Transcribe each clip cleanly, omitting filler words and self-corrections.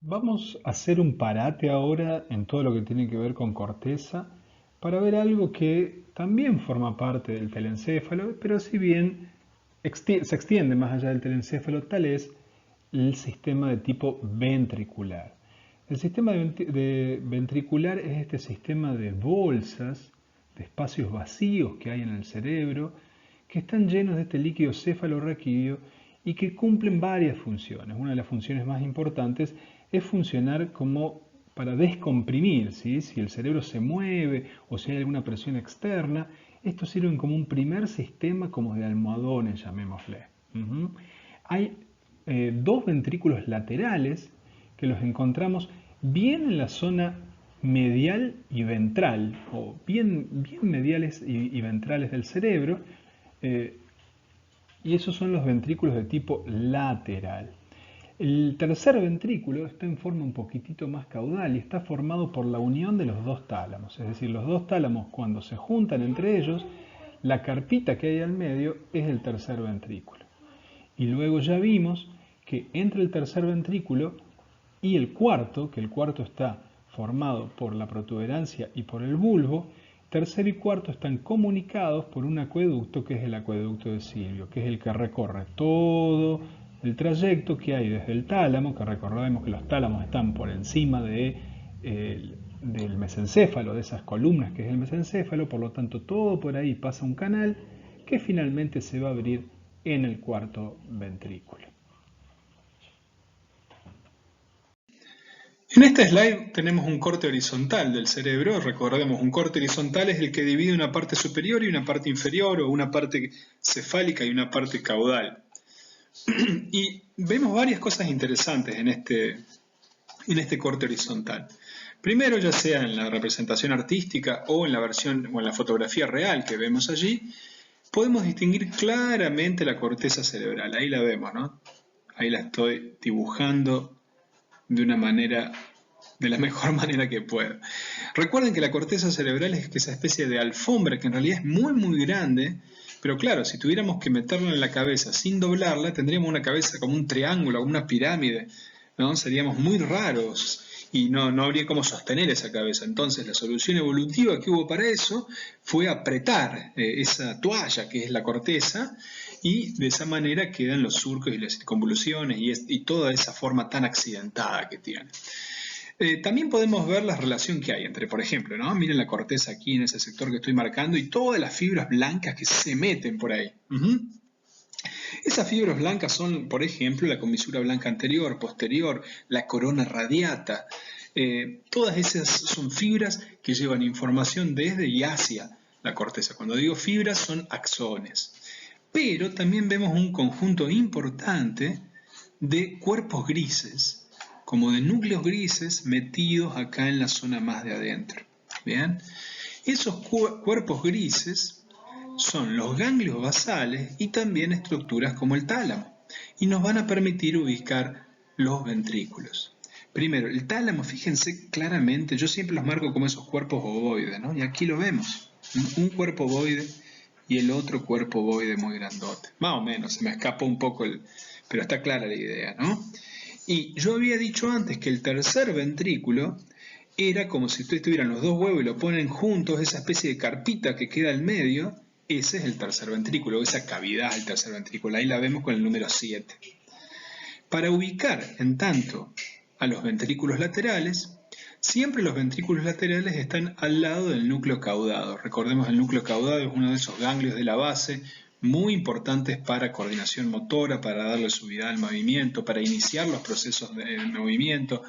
Vamos a hacer un parate ahora en todo lo que tiene que ver con corteza para ver algo que también forma parte del telencéfalo, pero si bien se extiende más allá del telencéfalo, tal es el sistema de tipo ventricular. El sistema de ventricular es este sistema de bolsas, de espacios vacíos que hay en el cerebro, que están llenos de este líquido cefalorraquídeo y que cumplen varias funciones. Una de las funciones más importantes es funcionar como para descomprimir, ¿sí? Si el cerebro se mueve o si hay alguna presión externa, estos sirven como un primer sistema como de almohadones, llamémosle. Hay dos ventrículos laterales que los encontramos bien en la zona medial y ventral, o bien mediales y ventrales del cerebro, eh, y esos son los ventrículos de tipo lateral. El tercer ventrículo está en forma un poquitito más caudal y está formado por la unión de los dos tálamos. Es decir, los dos tálamos cuando se juntan entre ellos, la carpita que hay al medio es el tercer ventrículo. Y luego ya vimos que entre el tercer ventrículo y el cuarto, que el cuarto está formado por la protuberancia y por el bulbo, tercero y cuarto están comunicados por un acueducto que es el acueducto de Silvio, que es el que recorre todo el trayecto que hay desde el tálamo, que recordemos que los tálamos están por encima del mesencéfalo, de esas columnas que es el mesencéfalo, por lo tanto todo por ahí pasa un canal que finalmente se va a abrir en el cuarto ventrículo. En este slide tenemos un corte horizontal del cerebro. Recordemos, un corte horizontal es el que divide una parte superior y una parte inferior, o una parte cefálica y una parte caudal. Y vemos varias cosas interesantes en este corte horizontal. Primero, ya sea en la representación artística o en la versión o en la fotografía real que vemos allí, podemos distinguir claramente la corteza cerebral. Ahí la vemos, ¿no? Ahí la estoy dibujando de la mejor manera que puedo. Recuerden que la corteza cerebral es esa especie de alfombra que en realidad es muy grande, pero claro, si tuviéramos que meterla en la cabeza sin doblarla, tendríamos una cabeza como un triángulo, como una pirámide, ¿no? Seríamos muy raros y no habría cómo sostener esa cabeza. Entonces la solución evolutiva que hubo para eso fue apretar esa toalla que es la corteza, y de esa manera quedan los surcos y las convoluciones y toda esa forma tan accidentada que tiene. También podemos ver la relación que hay entre, por ejemplo, ¿no? Miren la corteza aquí en ese sector que estoy marcando y todas las fibras blancas que se meten por ahí. Esas fibras blancas son, por ejemplo, la comisura blanca anterior, posterior, la corona radiata. Todas esas son fibras que llevan información desde y hacia la corteza. Cuando digo fibras, son axones. Pero también vemos un conjunto importante de cuerpos grises, como de núcleos grises metidos acá en la zona más de adentro. ¿Bien? Esos cuerpos grises son los ganglios basales y también estructuras como el tálamo, y nos van a permitir ubicar los ventrículos. Primero, el tálamo, fíjense claramente, yo siempre los marco como esos cuerpos ovoides, ¿no? Y aquí lo vemos, un cuerpo ovoide y el otro cuerpo ovoide muy grandote. Más o menos, se me escapó un poco pero está clara la idea, ¿no? Y yo había dicho antes que el tercer ventrículo era como si ustedes tuvieran los dos huevos y lo ponen juntos, esa especie de carpita que queda al medio. Ese es el tercer ventrículo, esa cavidad del tercer ventrículo. Ahí la vemos con el número 7. Para ubicar, en tanto, a los ventrículos laterales, siempre los ventrículos laterales están al lado del núcleo caudado. Recordemos, el núcleo caudado es uno de esos ganglios de la base muy importantes para coordinación motora, para darle subida al movimiento, para iniciar los procesos de movimiento.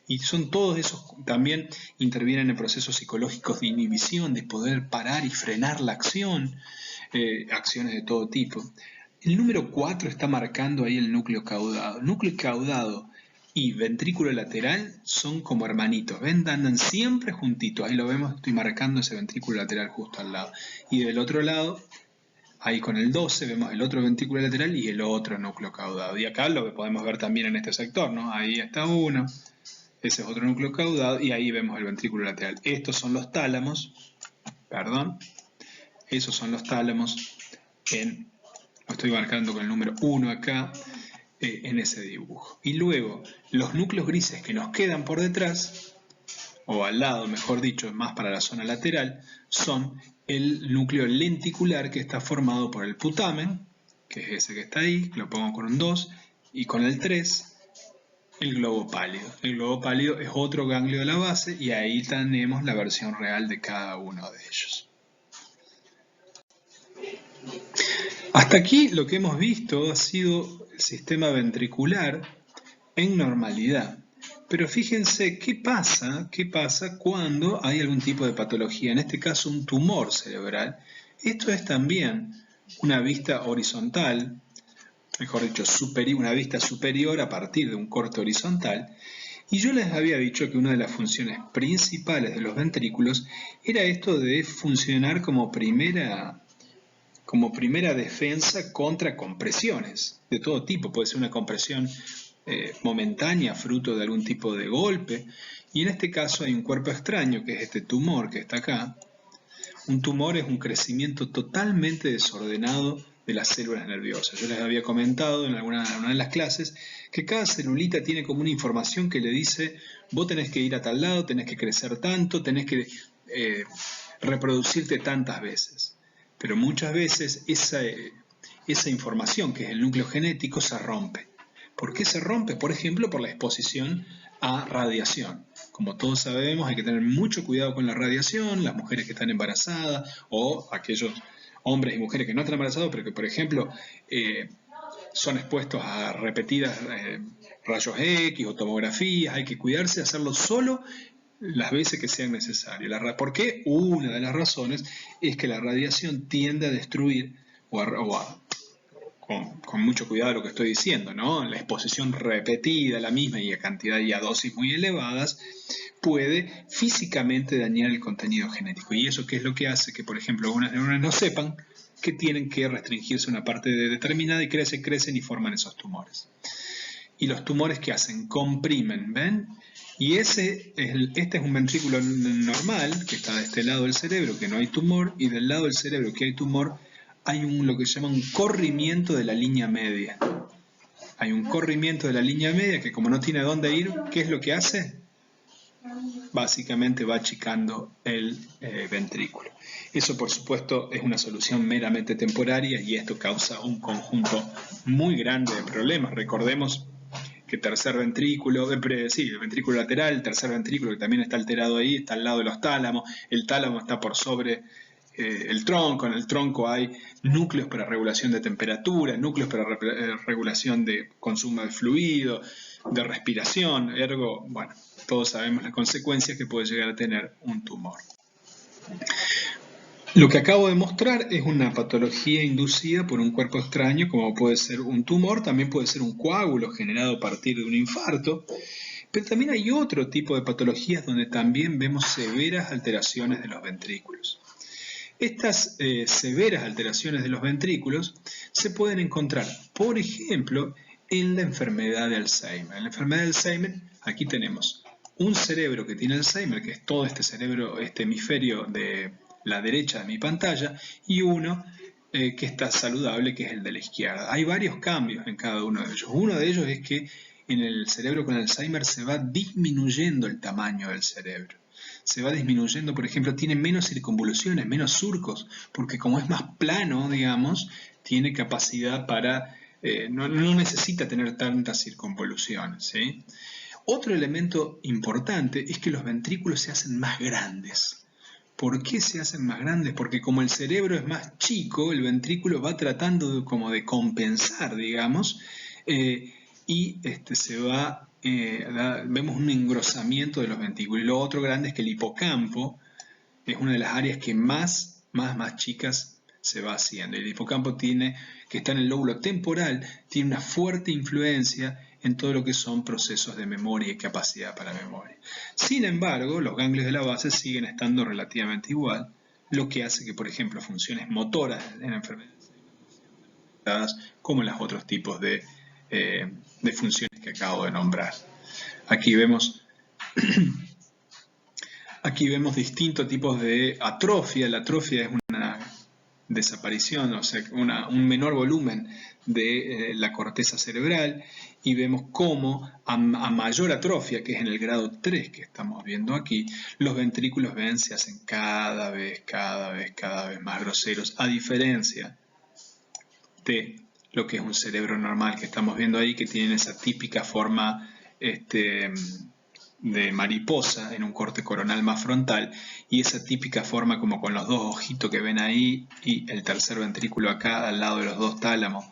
Y son todos esos, también intervienen en procesos psicológicos de inhibición, de poder parar y frenar la acción, acciones de todo tipo. El número 4 está marcando ahí el núcleo caudado. Núcleo caudado y ventrículo lateral son como hermanitos. ¿Ven? Andan siempre juntitos. Ahí lo vemos, estoy marcando ese ventrículo lateral justo al lado. Y del otro lado, ahí con el 12, vemos el otro ventrículo lateral y el otro núcleo caudado. Y acá lo podemos ver también en este sector, ¿no? Ahí está uno. Ese es otro núcleo caudado y ahí vemos el ventrículo lateral. Estos son los tálamos, perdón. Esos son los tálamos lo estoy marcando con el número 1 acá. en ese dibujo. Y luego, los núcleos grises que nos quedan por detrás, o al lado, mejor dicho, más para la zona lateral, son el núcleo lenticular que está formado por el putamen, que es ese que está ahí, lo pongo con un 2, y con el 3, el globo pálido. El globo pálido es otro ganglio de la base y ahí tenemos la versión real de cada uno de ellos. Hasta aquí lo que hemos visto ha sido el sistema ventricular en normalidad. Pero fíjense qué pasa cuando hay algún tipo de patología, en este caso un tumor cerebral. Esto es también una vista horizontal, mejor dicho, una vista superior a partir de un corte horizontal. Y yo les había dicho que una de las funciones principales de los ventrículos era esto de funcionar como primera defensa contra compresiones de todo tipo. Puede ser una compresión momentánea, fruto de algún tipo de golpe. Y en este caso hay un cuerpo extraño, que es este tumor que está acá. Un tumor es un crecimiento totalmente desordenado de las células nerviosas. Yo les había comentado en una de las clases que cada celulita tiene como una información que le dice: vos tenés que ir a tal lado, tenés que crecer tanto, tenés que reproducirte tantas veces. Pero muchas veces esa información, que es el núcleo genético, se rompe. ¿Por qué se rompe? Por ejemplo, por la exposición a radiación. Como todos sabemos, hay que tener mucho cuidado con la radiación, las mujeres que están embarazadas o aquellos hombres y mujeres que no están embarazados, pero que, por ejemplo, son expuestos a repetidas rayos X o tomografías. Hay que cuidarse de hacerlo solo las veces que sean necesarias. ¿Por qué? Una de las razones es que la radiación tiende a destruir con mucho cuidado lo que estoy diciendo, ¿no? La exposición repetida, la misma y a cantidad y a dosis muy elevadas, puede físicamente dañar el contenido genético. ¿Y eso qué es lo que hace? Que, por ejemplo, algunas neuronas no sepan que tienen que restringirse una parte determinada y crecen y forman esos tumores. Y los tumores, ¿qué hacen? Comprimen, ¿ven? Y este es un ventrículo normal, que está de este lado del cerebro, que no hay tumor, y del lado del cerebro que hay tumor, hay lo que se llama un corrimiento de la línea media. Hay un corrimiento de la línea media que, como no tiene a dónde ir, ¿qué es lo que hace? Básicamente va achicando el ventrículo. Eso, por supuesto, es una solución meramente temporaria y esto causa un conjunto muy grande de problemas. Recordemos que tercer ventrículo, el ventrículo lateral, el tercer ventrículo que también está alterado ahí, está al lado de los tálamos. El tálamo está por sobre el tronco. En el tronco hay núcleos para regulación de temperatura, núcleos para regulación de consumo de fluido, de respiración. Ergo, bueno, todos sabemos las consecuencias que puede llegar a tener un tumor. Lo que acabo de mostrar es una patología inducida por un cuerpo extraño, como puede ser un tumor, también puede ser un coágulo generado a partir de un infarto, pero también hay otro tipo de patologías donde también vemos severas alteraciones de los ventrículos. Estas severas alteraciones de los ventrículos se pueden encontrar, por ejemplo, en la enfermedad de Alzheimer. En la enfermedad de Alzheimer, aquí tenemos un cerebro que tiene Alzheimer, que es todo este cerebro, este hemisferio de la derecha de mi pantalla, y uno que está saludable, que es el de la izquierda. Hay varios cambios en cada uno de ellos. Uno de ellos es que en el cerebro con Alzheimer se va disminuyendo el tamaño del cerebro. Se va disminuyendo, por ejemplo, tiene menos circunvoluciones, menos surcos, porque como es más plano, digamos, tiene capacidad para, no necesita tener tantas circunvoluciones, ¿sí? Otro elemento importante es que los ventrículos se hacen más grandes. ¿Por qué se hacen más grandes? Porque como el cerebro es más chico, el ventrículo va tratando de compensar, digamos, y vemos un engrosamiento de los ventrículos. Y lo otro grande es que el hipocampo es una de las áreas que más chicas se va haciendo. El hipocampo que está en el lóbulo temporal, tiene una fuerte influencia en todo lo que son procesos de memoria y capacidad para memoria. Sin embargo, los ganglios de la base siguen estando relativamente igual, lo que hace que, por ejemplo, funciones motoras en enfermedades como en los otros tipos de funciones que acabo de nombrar. Aquí vemos distintos tipos de atrofia. La atrofia es una desaparición, o sea, un menor volumen de la corteza cerebral, y vemos cómo a mayor atrofia, que es en el grado 3 que estamos viendo aquí, los ventrículos se hacen cada vez más groseros, a diferencia de lo que es un cerebro normal que estamos viendo ahí, que tiene esa típica forma de mariposa en un corte coronal más frontal, y esa típica forma como con los dos ojitos que ven ahí y el tercer ventrículo acá al lado de los dos tálamos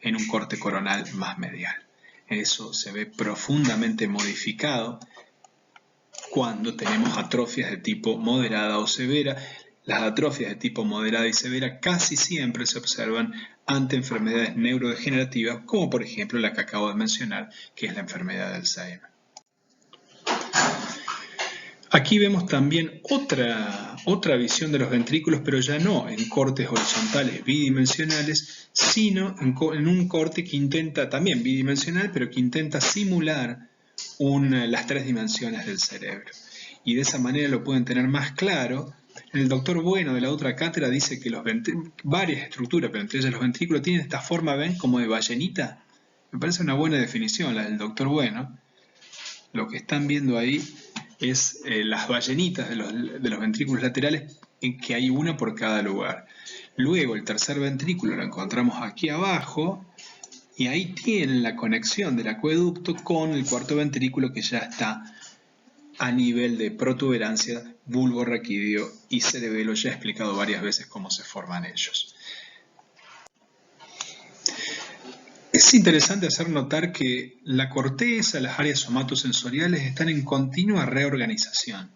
en un corte coronal más medial. Eso se ve profundamente modificado cuando tenemos atrofias de tipo moderada o severa. Las atrofias de tipo moderada y severa casi siempre se observan ante enfermedades neurodegenerativas, como por ejemplo la que acabo de mencionar, que es la enfermedad de Alzheimer. Aquí vemos también otra visión de los ventrículos, pero ya no en cortes horizontales bidimensionales, sino en un corte que intenta, también bidimensional, pero que intenta simular las 3 dimensiones del cerebro. Y de esa manera lo pueden tener más claro. El doctor Bueno de la otra cátedra dice que varias estructuras, pero entre ellas los ventrículos, tienen esta forma, ¿ven? Como de ballenita. Me parece una buena definición la del doctor Bueno. Lo que están viendo ahí es las ballenitas de los ventrículos laterales, en que hay una por cada lugar. Luego el tercer ventrículo lo encontramos aquí abajo, y ahí tienen la conexión del acueducto con el cuarto ventrículo, que ya está a nivel de protuberancia, bulbo raquídeo y cerebelo. Ya he explicado varias veces cómo se forman ellos. Es interesante hacer notar que la corteza, las áreas somatosensoriales están en continua reorganización.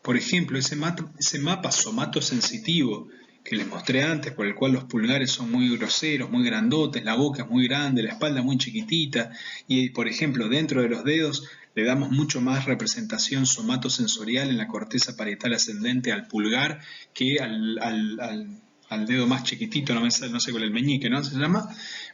Por ejemplo, ese mapa somatosensitivo que les mostré antes, por el cual los pulgares son muy groseros, muy grandotes, la boca es muy grande, la espalda muy chiquitita, y por ejemplo dentro de los dedos le damos mucho más representación somatosensorial en la corteza parietal ascendente al pulgar que al dedo más chiquitito, no sé cuál es el meñique, ¿no? Se llama.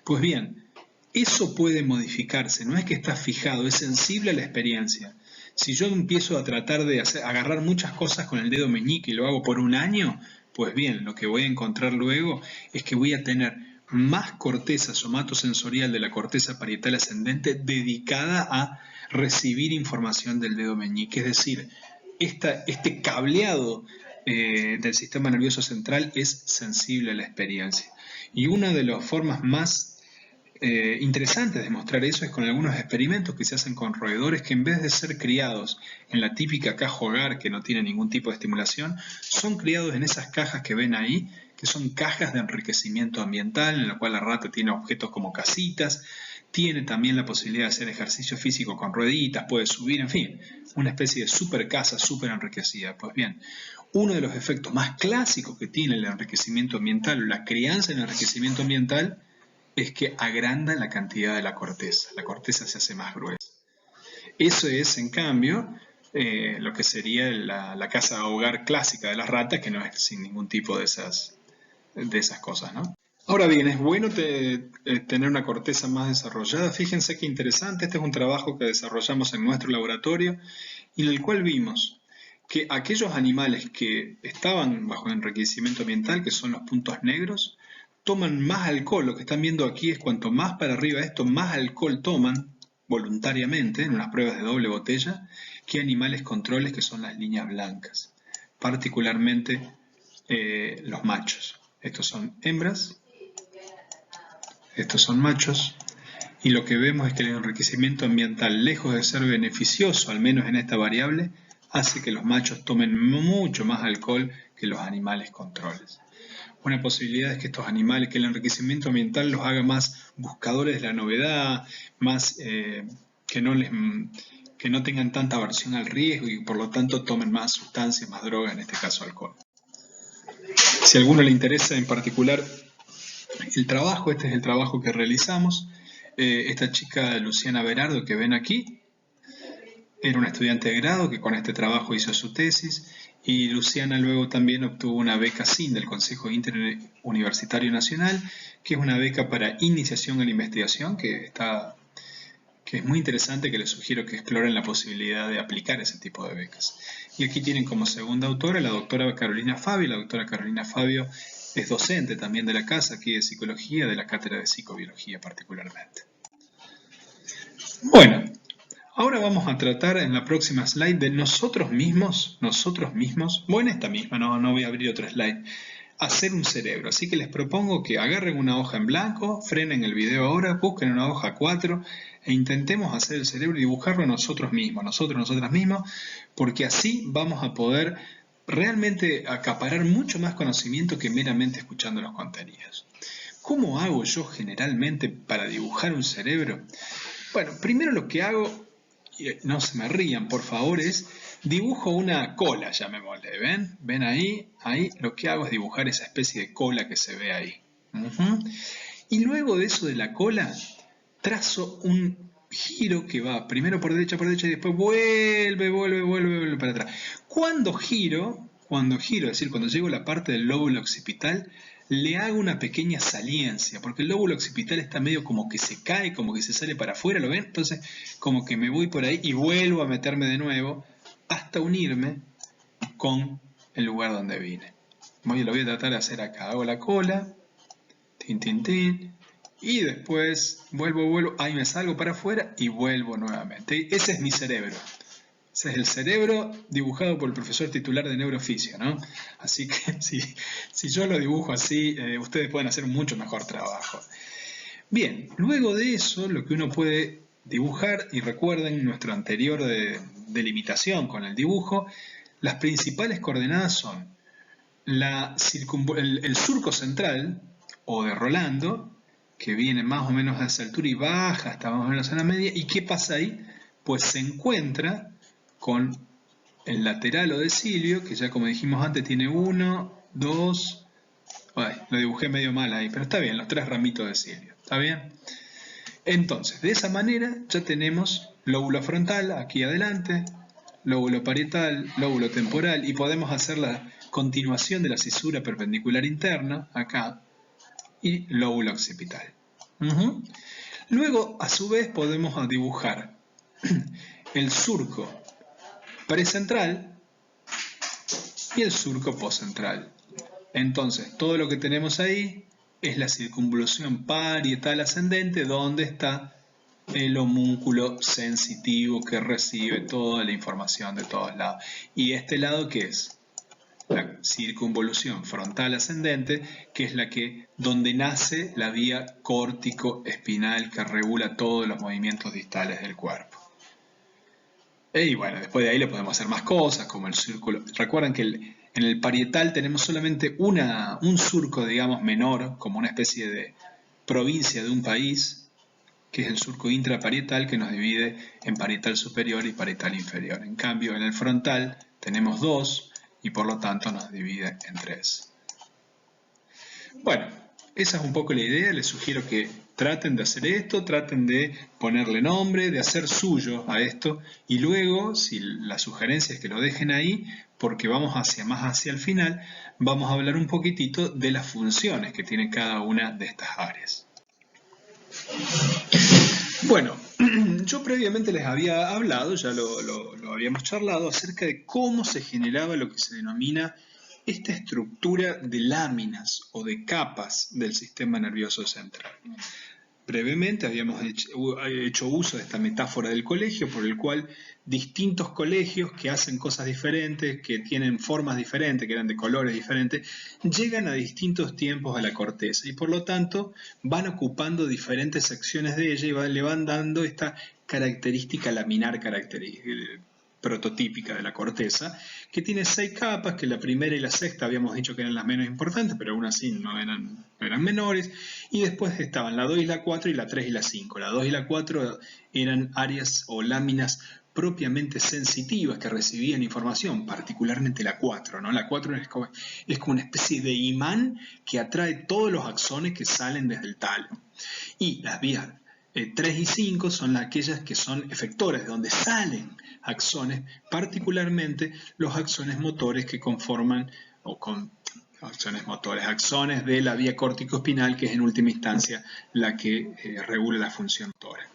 Pues bien, eso puede modificarse, no es que está fijado, es sensible a la experiencia. Si yo empiezo a tratar de agarrar muchas cosas con el dedo meñique y lo hago por un año, pues bien, lo que voy a encontrar luego es que voy a tener más corteza somatosensorial de la corteza parietal ascendente dedicada a recibir información del dedo meñique. Es decir, este cableado del sistema nervioso central es sensible a la experiencia. Y una de las formas más interesante demostrar eso es con algunos experimentos que se hacen con roedores que, en vez de ser criados en la típica caja hogar que no tiene ningún tipo de estimulación, son criados en esas cajas que ven ahí, que son cajas de enriquecimiento ambiental, en la cual la rata tiene objetos como casitas, tiene también la posibilidad de hacer ejercicio físico con rueditas, puede subir, en fin, una especie de super casa súper enriquecida. Pues bien, uno de los efectos más clásicos que tiene el enriquecimiento ambiental o la crianza en enriquecimiento ambiental es que agranda la cantidad de la corteza se hace más gruesa. Eso es, en cambio, lo que sería la casa hogar clásica de las ratas, que no es sin ningún tipo de esas cosas, ¿no? Ahora bien, es bueno tener una corteza más desarrollada. Fíjense qué interesante, este es un trabajo que desarrollamos en nuestro laboratorio y en el cual vimos que aquellos animales que estaban bajo enriquecimiento ambiental, que son los puntos negros, toman más alcohol. Lo que están viendo aquí es cuanto más para arriba esto, más alcohol toman voluntariamente en unas pruebas de doble botella que animales controles, que son las líneas blancas, particularmente los machos. Estos son hembras, estos son machos, y lo que vemos es que el enriquecimiento ambiental, lejos de ser beneficioso, al menos en esta variable, hace que los machos tomen mucho más alcohol que los animales controles. Una posibilidad es que estos animales, que el enriquecimiento ambiental los haga más buscadores de la novedad, más que no tengan tanta aversión al riesgo y por lo tanto tomen más sustancias, más drogas, en este caso alcohol. Si a alguno le interesa en particular el trabajo, este es el trabajo que realizamos. Esta chica Luciana Berardo que ven aquí era una estudiante de grado que con este trabajo hizo su tesis, y Luciana luego también obtuvo una beca SIN del Consejo Interuniversitario Nacional, que es una beca para iniciación en la investigación, que es muy interesante, que les sugiero que exploren la posibilidad de aplicar ese tipo de becas. Y aquí tienen como segunda autora la doctora Carolina Fabio. La doctora Carolina Fabio es docente también de la casa aquí de psicología, de la cátedra de psicobiología particularmente. Bueno, ahora vamos a tratar en la próxima slide de nosotros mismos, o en esta misma, no voy a abrir otro slide, hacer un cerebro. Así que les propongo que agarren una hoja en blanco, frenen el video ahora, busquen una hoja 4 e intentemos hacer el cerebro y dibujarlo nosotras mismas, porque así vamos a poder realmente acaparar mucho más conocimiento que meramente escuchando los contenidos. ¿Cómo hago yo generalmente para dibujar un cerebro? Bueno, primero lo que hago, y no se me rían por favor, es dibujo una cola, llamémosle, ¿ven? ¿Ven ahí? Ahí lo que hago es dibujar esa especie de cola que se ve ahí. Y luego de eso de la cola, trazo un giro que va primero por derecha y después vuelve para atrás. Cuando giro, es decir, cuando llego a la parte del lóbulo occipital, le hago una pequeña saliencia, porque el lóbulo occipital está medio como que se cae, como que se sale para afuera, ¿lo ven? Entonces, como que me voy por ahí y vuelvo a meterme de nuevo hasta unirme con el lugar donde vine. Lo voy a tratar de hacer acá. Hago la cola, tin, tin, tin, y después vuelvo, ahí me salgo para afuera y vuelvo nuevamente. Ese es mi cerebro. Ese es el cerebro dibujado por el profesor titular de neurofisio, ¿no? Así que si yo lo dibujo así, ustedes pueden hacer un mucho mejor trabajo. Bien, luego de eso, lo que uno puede dibujar, y recuerden nuestro anterior delimitación con el dibujo, las principales coordenadas son el surco central, o de Rolando, que viene más o menos a esa altura y baja hasta más o menos a la media. ¿Y qué pasa ahí? Pues se encuentra con el lateral o de Silvio, que ya como dijimos antes tiene 1, 2, lo dibujé medio mal ahí, pero está bien, los 3 ramitos de Silvio, ¿está bien? Entonces, de esa manera ya tenemos lóbulo frontal aquí adelante, lóbulo parietal, lóbulo temporal, y podemos hacer la continuación de la cisura perpendicular interna, acá, y lóbulo occipital. Luego, a su vez, podemos dibujar el surco precentral y el surco postcentral. Entonces, todo lo que tenemos ahí es la circunvolución parietal ascendente, donde está el homúnculo sensitivo que recibe toda la información de todos lados. ¿Y este lado qué es? La circunvolución frontal ascendente, que es donde nace la vía córtico-espinal que regula todos los movimientos distales del cuerpo. Y bueno, después de ahí le podemos hacer más cosas, como el círculo. Recuerden que en el parietal tenemos solamente un surco, digamos, menor, como una especie de provincia de un país, que es el surco intraparietal, que nos divide en parietal superior y parietal inferior. En cambio, en el frontal tenemos 2 y por lo tanto nos divide en 3. Bueno, esa es un poco la idea. Les sugiero que traten de hacer esto, traten de ponerle nombre, de hacer suyo a esto, y luego, si la sugerencia es que lo dejen ahí, porque vamos más hacia el final, vamos a hablar un poquitito de las funciones que tiene cada una de estas áreas. Bueno, yo previamente les había hablado, ya lo habíamos charlado, acerca de cómo se generaba lo que se denomina esta estructura de láminas o de capas del sistema nervioso central. Brevemente habíamos hecho uso de esta metáfora del colegio, por el cual distintos colegios que hacen cosas diferentes, que tienen formas diferentes, que eran de colores diferentes, llegan a distintos tiempos a la corteza y por lo tanto van ocupando diferentes secciones de ella y le van dando esta característica laminar prototípica de la corteza, que tiene 6 capas, que la primera y la sexta habíamos dicho que eran las menos importantes, pero aún así no eran menores, y después estaban la 2 y la 4 y la 3 y la 5. La 2 y la 4 eran áreas o láminas propiamente sensitivas que recibían información, particularmente la 4, ¿no? La 4 es como una especie de imán que atrae todos los axones que salen desde el tálamo. Y las vías 3 y 5 son aquellas que son efectores, de donde salen axones, particularmente los axones motores que conforman, axones de la vía córtico-espinal, que es en última instancia la que regula la función motora.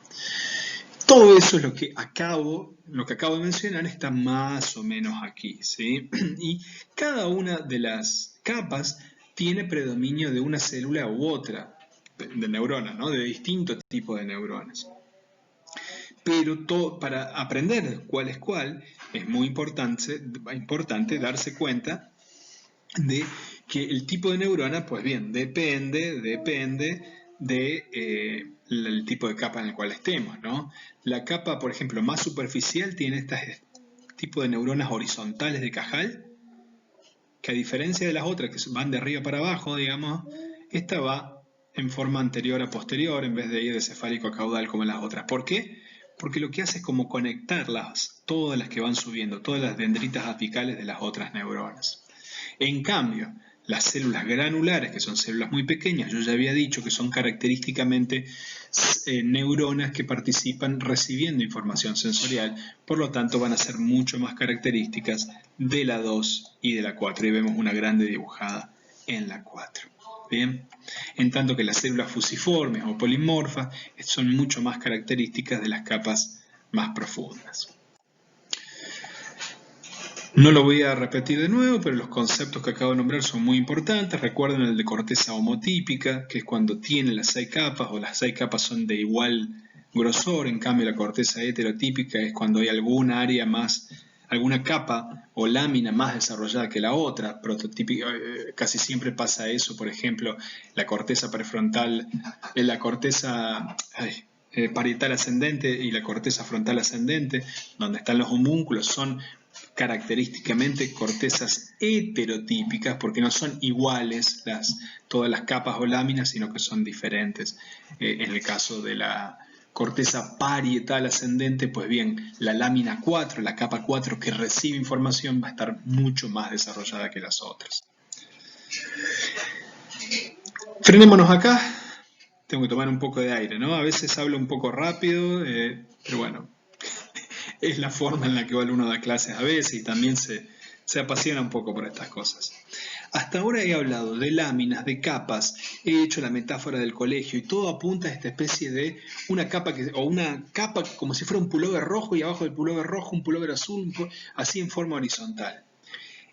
Todo eso es lo que acabo de mencionar, está más o menos aquí, ¿sí? Y cada una de las capas tiene predominio de una célula u otra, de neuronas, ¿no? De distintos tipos de neuronas. Pero para aprender cuál es cuál, es muy importante darse cuenta de que el tipo de neurona, pues bien, depende del tipo de capa en el cual estemos, ¿no? La capa, por ejemplo, más superficial tiene este tipo de neuronas horizontales de Cajal, que a diferencia de las otras que van de arriba para abajo, digamos, esta va en forma anterior a posterior en vez de ir de cefálico a caudal como las otras. ¿Por qué? Porque lo que hace es como conectarlas, todas las que van subiendo, todas las dendritas apicales de las otras neuronas. En cambio, las células granulares, que son células muy pequeñas, yo ya había dicho que son característicamente neuronas que participan recibiendo información sensorial, por lo tanto van a ser mucho más características de la 2 y de la 4, y vemos una grande dibujada en la 4. Bien, en tanto que las células fusiformes o polimorfas son mucho más características de las capas más profundas. No lo voy a repetir de nuevo, pero los conceptos que acabo de nombrar son muy importantes. Recuerden el de corteza homotípica, que es cuando tiene las 6 capas o las 6 capas son de igual grosor. En cambio, la corteza heterotípica es cuando hay alguna área más, alguna capa o lámina más desarrollada que la otra. Casi siempre pasa eso. Por ejemplo, la corteza prefrontal, la corteza parietal ascendente y la corteza frontal ascendente, donde están los homúnculos, son característicamente cortezas heterotípicas porque no son iguales todas las capas o láminas, sino que son diferentes. En el caso de la corteza parietal ascendente, pues bien, la lámina 4, la capa 4 que recibe información va a estar mucho más desarrollada que las otras. Frenémonos acá. Tengo que tomar un poco de aire, ¿no? A veces hablo un poco rápido, pero bueno, es la forma en la que el alumno da clases a veces y también se apasiona un poco por estas cosas. Hasta ahora he hablado de láminas, de capas, he hecho la metáfora del colegio y todo apunta a esta especie de una capa como si fuera un pullover rojo y abajo del pullover rojo un pullover azul, así en forma horizontal.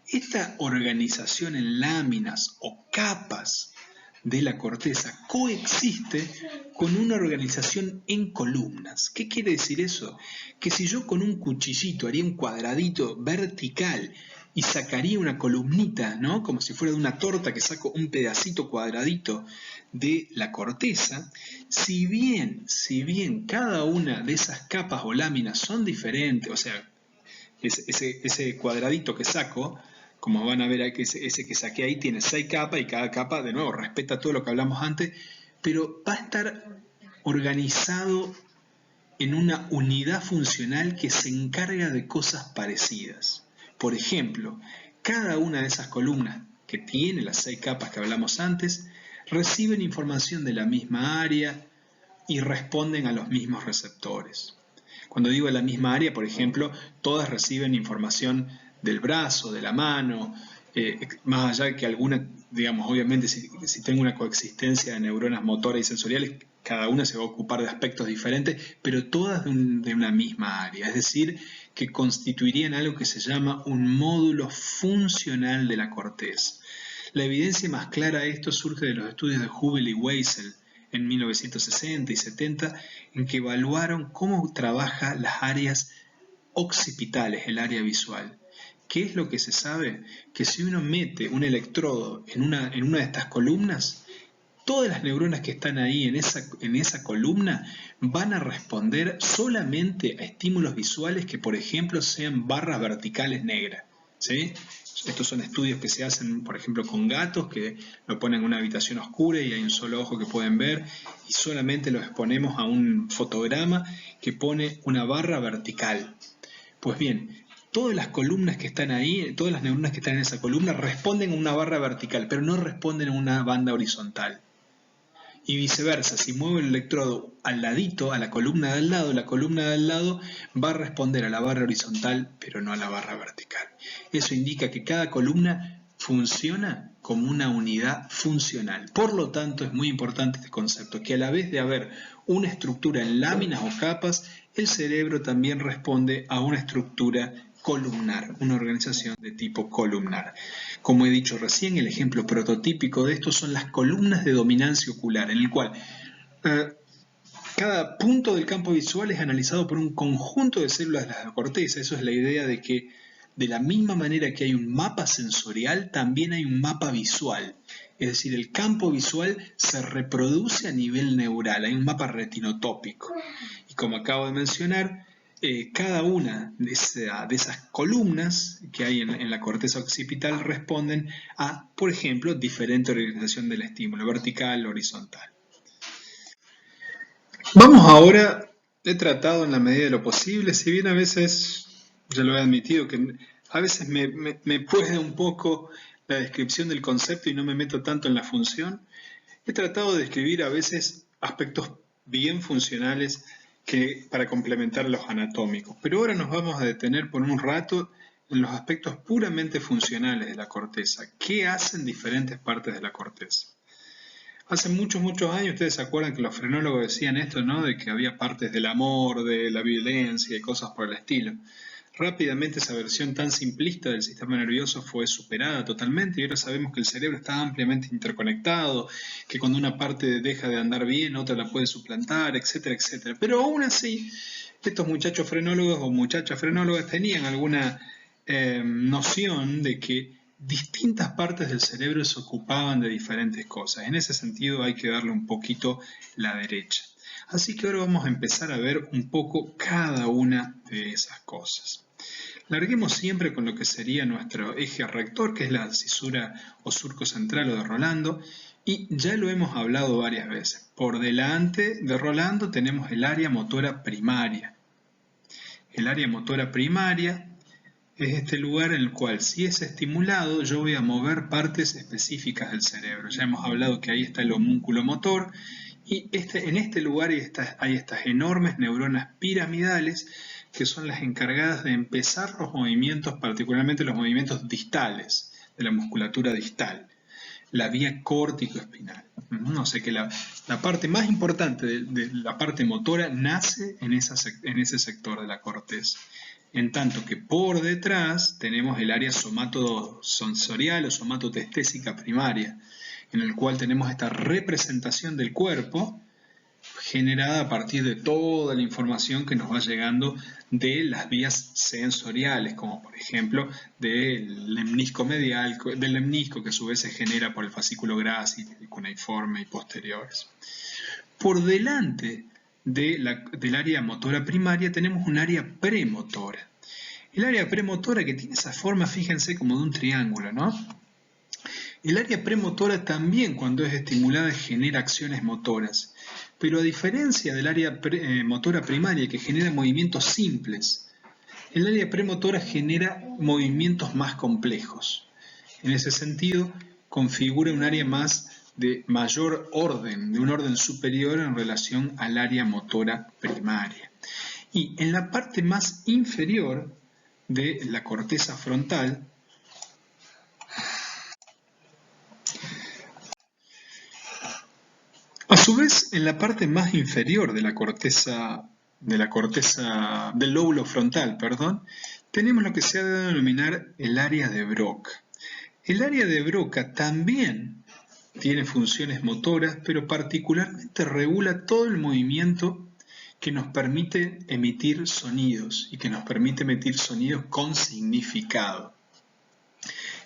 Esta organización en láminas o capas de la corteza coexiste con una organización en columnas. ¿Qué quiere decir eso? Que si yo con un cuchillito haría un cuadradito vertical y sacaría una columnita, ¿no? Como si fuera de una torta que saco un pedacito cuadradito de la corteza, si bien cada una de esas capas o láminas son diferentes, o sea, ese cuadradito que saco, como van a ver aquí, ese que saqué ahí tiene 6 capas y cada capa, de nuevo, respeta todo lo que hablamos antes, pero va a estar organizado en una unidad funcional que se encarga de cosas parecidas. Por ejemplo, cada una de esas columnas que tiene las 6 capas que hablamos antes, reciben información de la misma área y responden a los mismos receptores. Cuando digo la misma área, por ejemplo, todas reciben información del brazo, de la mano, más allá de que alguna, digamos, obviamente si tengo una coexistencia de neuronas motoras y sensoriales, cada una se va a ocupar de aspectos diferentes, pero todas de una misma área, es decir, que constituirían algo que se llama un módulo funcional de la corteza. La evidencia más clara de esto surge de los estudios de Hubel y Weissel en 1960 y 70, en que evaluaron cómo trabaja las áreas occipitales, el área visual. ¿Qué es lo que se sabe? Que si uno mete un electrodo en una de estas columnas, todas las neuronas que están ahí en esa columna van a responder solamente a estímulos visuales que, por ejemplo, sean barras verticales negras, ¿sí? Estos son estudios que se hacen, por ejemplo, con gatos que lo ponen en una habitación oscura y hay un solo ojo que pueden ver y solamente lo exponemos a un fotograma que pone una barra vertical. Pues bien, todas las columnas que están ahí, todas las neuronas que están en esa columna responden a una barra vertical, pero no responden a una banda horizontal. Y viceversa, si muevo el electrodo al ladito, a la columna de al lado, la columna de al lado va a responder a la barra horizontal, pero no a la barra vertical. Eso indica que cada columna funciona como una unidad funcional. Por lo tanto, es muy importante este concepto, que a la vez de haber una estructura en láminas o capas, el cerebro también responde a una estructura columnar, una organización de tipo columnar. Como he dicho recién, el ejemplo prototípico de esto son las columnas de dominancia ocular, en el cual cada punto del campo visual es analizado por un conjunto de células de la corteza. Eso es la idea de que de la misma manera que hay un mapa sensorial, también hay un mapa visual. Es decir, el campo visual se reproduce a nivel neural, hay un mapa retinotópico. Y como acabo de mencionar, cada una de esas columnas que hay en la corteza occipital responden a, por ejemplo, diferente organización del estímulo, vertical, horizontal. Vamos ahora, he tratado en la medida de lo posible, si bien a veces, ya lo he admitido, que a veces me puede un poco la descripción del concepto y no me meto tanto en la función, he tratado de describir a veces aspectos bien funcionales para complementar los anatómicos. Pero ahora nos vamos a detener por un rato en los aspectos puramente funcionales de la corteza. ¿Qué hacen diferentes partes de la corteza? Hace muchos años, ustedes se acuerdan que los frenólogos decían esto, ¿no? De que había partes del amor, de la violencia y cosas por el estilo. Rápidamente esa versión tan simplista del sistema nervioso fue superada totalmente y ahora sabemos que el cerebro está ampliamente interconectado, que cuando una parte deja de andar bien, otra la puede suplantar, etcétera, etcétera. Pero aún así, estos muchachos frenólogos o muchachas frenólogas tenían alguna noción de que distintas partes del cerebro se ocupaban de diferentes cosas. En ese sentido hay que darle un poquito la derecha. Así que ahora vamos a empezar a ver un poco cada una de esas cosas. Larguemos siempre con lo que sería nuestro eje rector, que es la cisura o surco central o de Rolando, y ya lo hemos hablado varias veces. Por delante de Rolando tenemos el área motora primaria. El área motora primaria es este lugar en el cual, si es estimulado, yo voy a mover partes específicas del cerebro. Ya hemos hablado que ahí está el homúnculo motor, y en este lugar hay estas enormes neuronas piramidales que son las encargadas de empezar los movimientos, particularmente los movimientos distales, de la musculatura distal, la vía córtico-espinal. O sea que la parte más importante de la parte motora nace en ese sector de la corteza. En tanto que por detrás tenemos el área somatosensorial o somatotestésica primaria, en el cual tenemos esta representación del cuerpo generada a partir de toda la información que nos va llegando de las vías sensoriales, como por ejemplo del lemnisco medial, del lemnisco que a su vez se genera por el fascículo grácil, cuneiforme y posteriores. Por delante del área motora primaria tenemos un área premotora. El área premotora que tiene esa forma, fíjense, como de un triángulo, ¿no? El área premotora también, cuando es estimulada, genera acciones motoras, pero a diferencia del área motora primaria que genera movimientos simples, el área premotora genera movimientos más complejos. En ese sentido, configura un área más de mayor orden, de un orden superior en relación al área motora primaria. Y en la parte más inferior de la corteza frontal, a su vez, en la parte más inferior de la corteza del lóbulo frontal, tenemos lo que se ha de denominar el área de Broca. El área de Broca también tiene funciones motoras, pero particularmente regula todo el movimiento que nos permite emitir sonidos y que nos permite emitir sonidos con significado.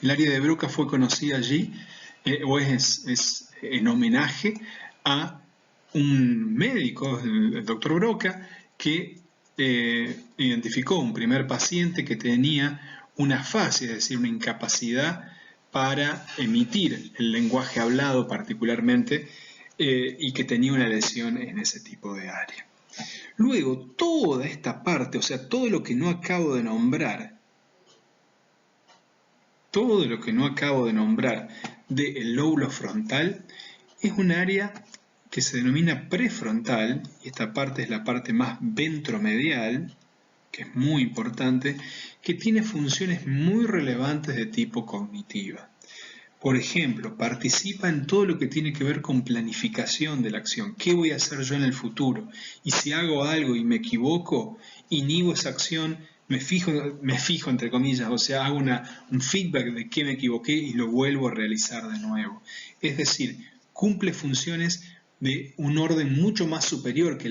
El área de Broca fue conocida allí, o es en homenaje a un médico, el doctor Broca, que identificó un primer paciente que tenía una afasia, es decir, una incapacidad para emitir el lenguaje hablado particularmente, y que tenía una lesión en ese tipo de área. Luego, toda esta parte, o sea, todo lo que no acabo de nombrar, del lóbulo frontal, es un área que se denomina prefrontal, y esta parte es la parte más ventromedial, que es muy importante, que tiene funciones muy relevantes de tipo cognitiva. Por ejemplo, participa en todo lo que tiene que ver con planificación de la acción. ¿Qué voy a hacer yo en el futuro? Y si hago algo y me equivoco, inhibo esa acción, me fijo entre comillas, o sea, hago un feedback de qué me equivoqué y lo vuelvo a realizar de nuevo. Es decir, cumple funciones de un orden mucho más superior que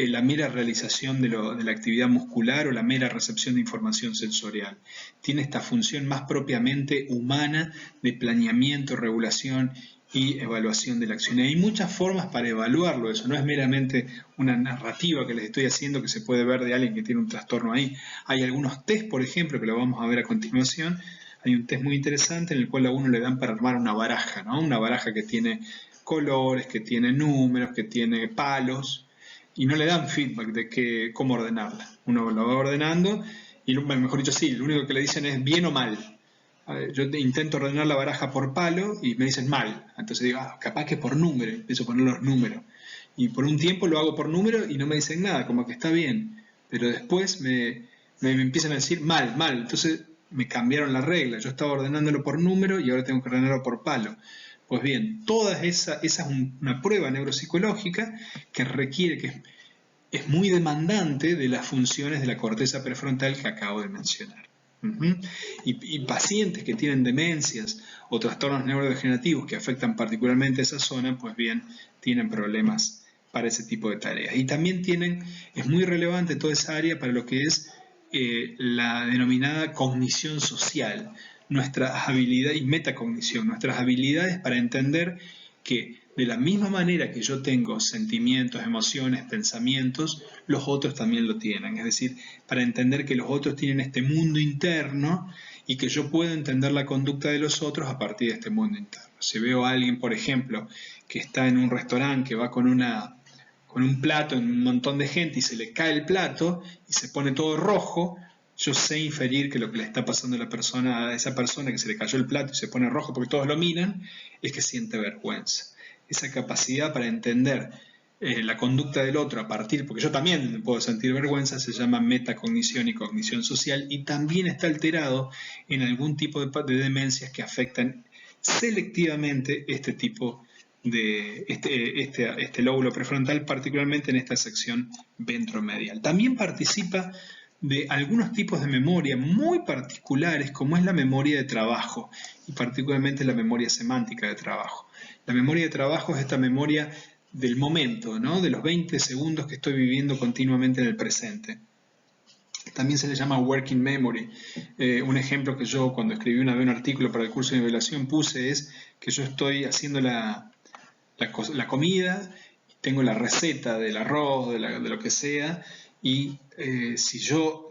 la mera realización de la actividad muscular o la mera recepción de información sensorial. Tiene esta función más propiamente humana de planeamiento, regulación y evaluación de la acción. Y hay muchas formas para evaluarlo, eso no es meramente una narrativa que les estoy haciendo que se puede ver de alguien que tiene un trastorno ahí. Hay algunos test, por ejemplo, que lo vamos a ver a continuación. Hay un test muy interesante en el cual a uno le dan para armar una baraja, ¿no? Una baraja que tiene colores, que tiene números, que tiene palos, y no le dan feedback de cómo ordenarla. Uno lo va ordenando y, mejor dicho, sí, lo único que le dicen es bien o mal. Yo intento ordenar la baraja por palo y me dicen mal. Entonces digo, capaz que por número, empiezo a poner los números. Y por un tiempo lo hago por número y no me dicen nada, como que está bien. Pero después me empiezan a decir mal, mal. Entonces me cambiaron la regla. Yo estaba ordenándolo por número y ahora tengo que ordenarlo por palo. Pues bien, esa es una prueba neuropsicológica que requiere, que es muy demandante de las funciones de la corteza prefrontal que acabo de mencionar. Y pacientes que tienen demencias o trastornos neurodegenerativos que afectan particularmente esa zona, pues bien, tienen problemas para ese tipo de tareas. Y también es muy relevante toda esa área para lo que es la denominada cognición social, nuestras habilidades y metacognición, nuestras habilidades para entender que de la misma manera que yo tengo sentimientos, emociones, pensamientos, los otros también lo tienen. Es decir, para entender que los otros tienen este mundo interno y que yo puedo entender la conducta de los otros a partir de este mundo interno. Si veo a alguien, por ejemplo, que está en un restaurante, que va con un plato en un montón de gente y se le cae el plato y se pone todo rojo, yo sé inferir que lo que le está pasando a esa persona que se le cayó el plato y se pone rojo porque todos lo miran, es que siente vergüenza. Esa capacidad para entender la conducta del otro porque yo también puedo sentir vergüenza, se llama metacognición y cognición social, y también está alterado en algún tipo de demencias que afectan selectivamente este tipo de este lóbulo prefrontal, particularmente en esta sección ventromedial. También participa de algunos tipos de memoria muy particulares, como es la memoria de trabajo, y particularmente la memoria semántica de trabajo. La memoria de trabajo es esta memoria del momento, ¿no? De los 20 segundos que estoy viviendo continuamente en el presente. También se le llama working memory. Un ejemplo que yo cuando escribí una vez un artículo para el curso de nivelación puse es que yo estoy haciendo la comida, tengo la receta del arroz, de lo que sea, y si yo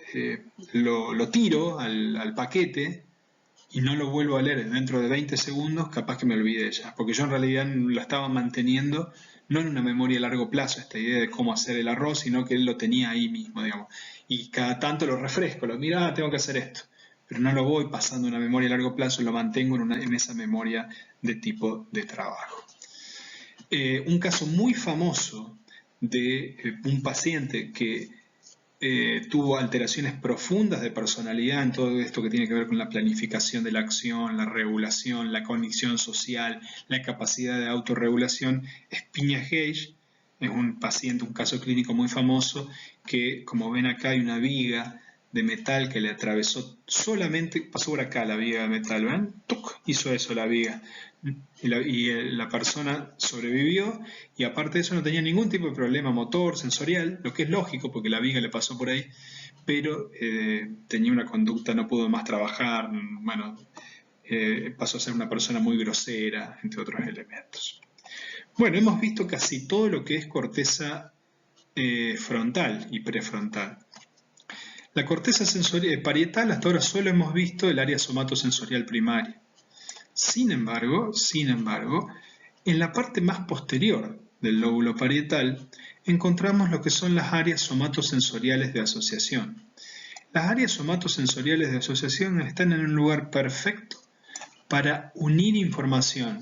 lo tiro al paquete y no lo vuelvo a leer dentro de 20 segundos, capaz que me olvide ya, porque yo en realidad la estaba manteniendo no en una memoria a largo plazo, esta idea de cómo hacer el arroz, sino que él lo tenía ahí mismo, digamos. Y cada tanto lo refresco, mira, tengo que hacer esto. Pero no lo voy pasando a una memoria a largo plazo, lo mantengo en esa memoria de tipo de trabajo. Un caso muy famoso de un paciente que tuvo alteraciones profundas de personalidad en todo esto que tiene que ver con la planificación de la acción, la regulación, la cognición social, la capacidad de autorregulación, es Piña-Gage. Es un paciente, un caso clínico muy famoso que, como ven acá, hay una viga de metal que le atravesó solamente, pasó por acá la viga de metal, ¿ven? ¡Tuc! Hizo eso la viga. Y la persona sobrevivió y aparte de eso no tenía ningún tipo de problema motor, sensorial, lo que es lógico porque la viga le pasó por ahí, pero tenía una conducta, no pudo más trabajar, bueno, pasó a ser una persona muy grosera, entre otros elementos. Bueno, hemos visto casi todo lo que es corteza frontal y prefrontal. La corteza parietal, hasta ahora solo hemos visto el área somatosensorial primaria. Sin embargo, en la parte más posterior del lóbulo parietal encontramos lo que son las áreas somatosensoriales de asociación. Las áreas somatosensoriales de asociación están en un lugar perfecto para unir información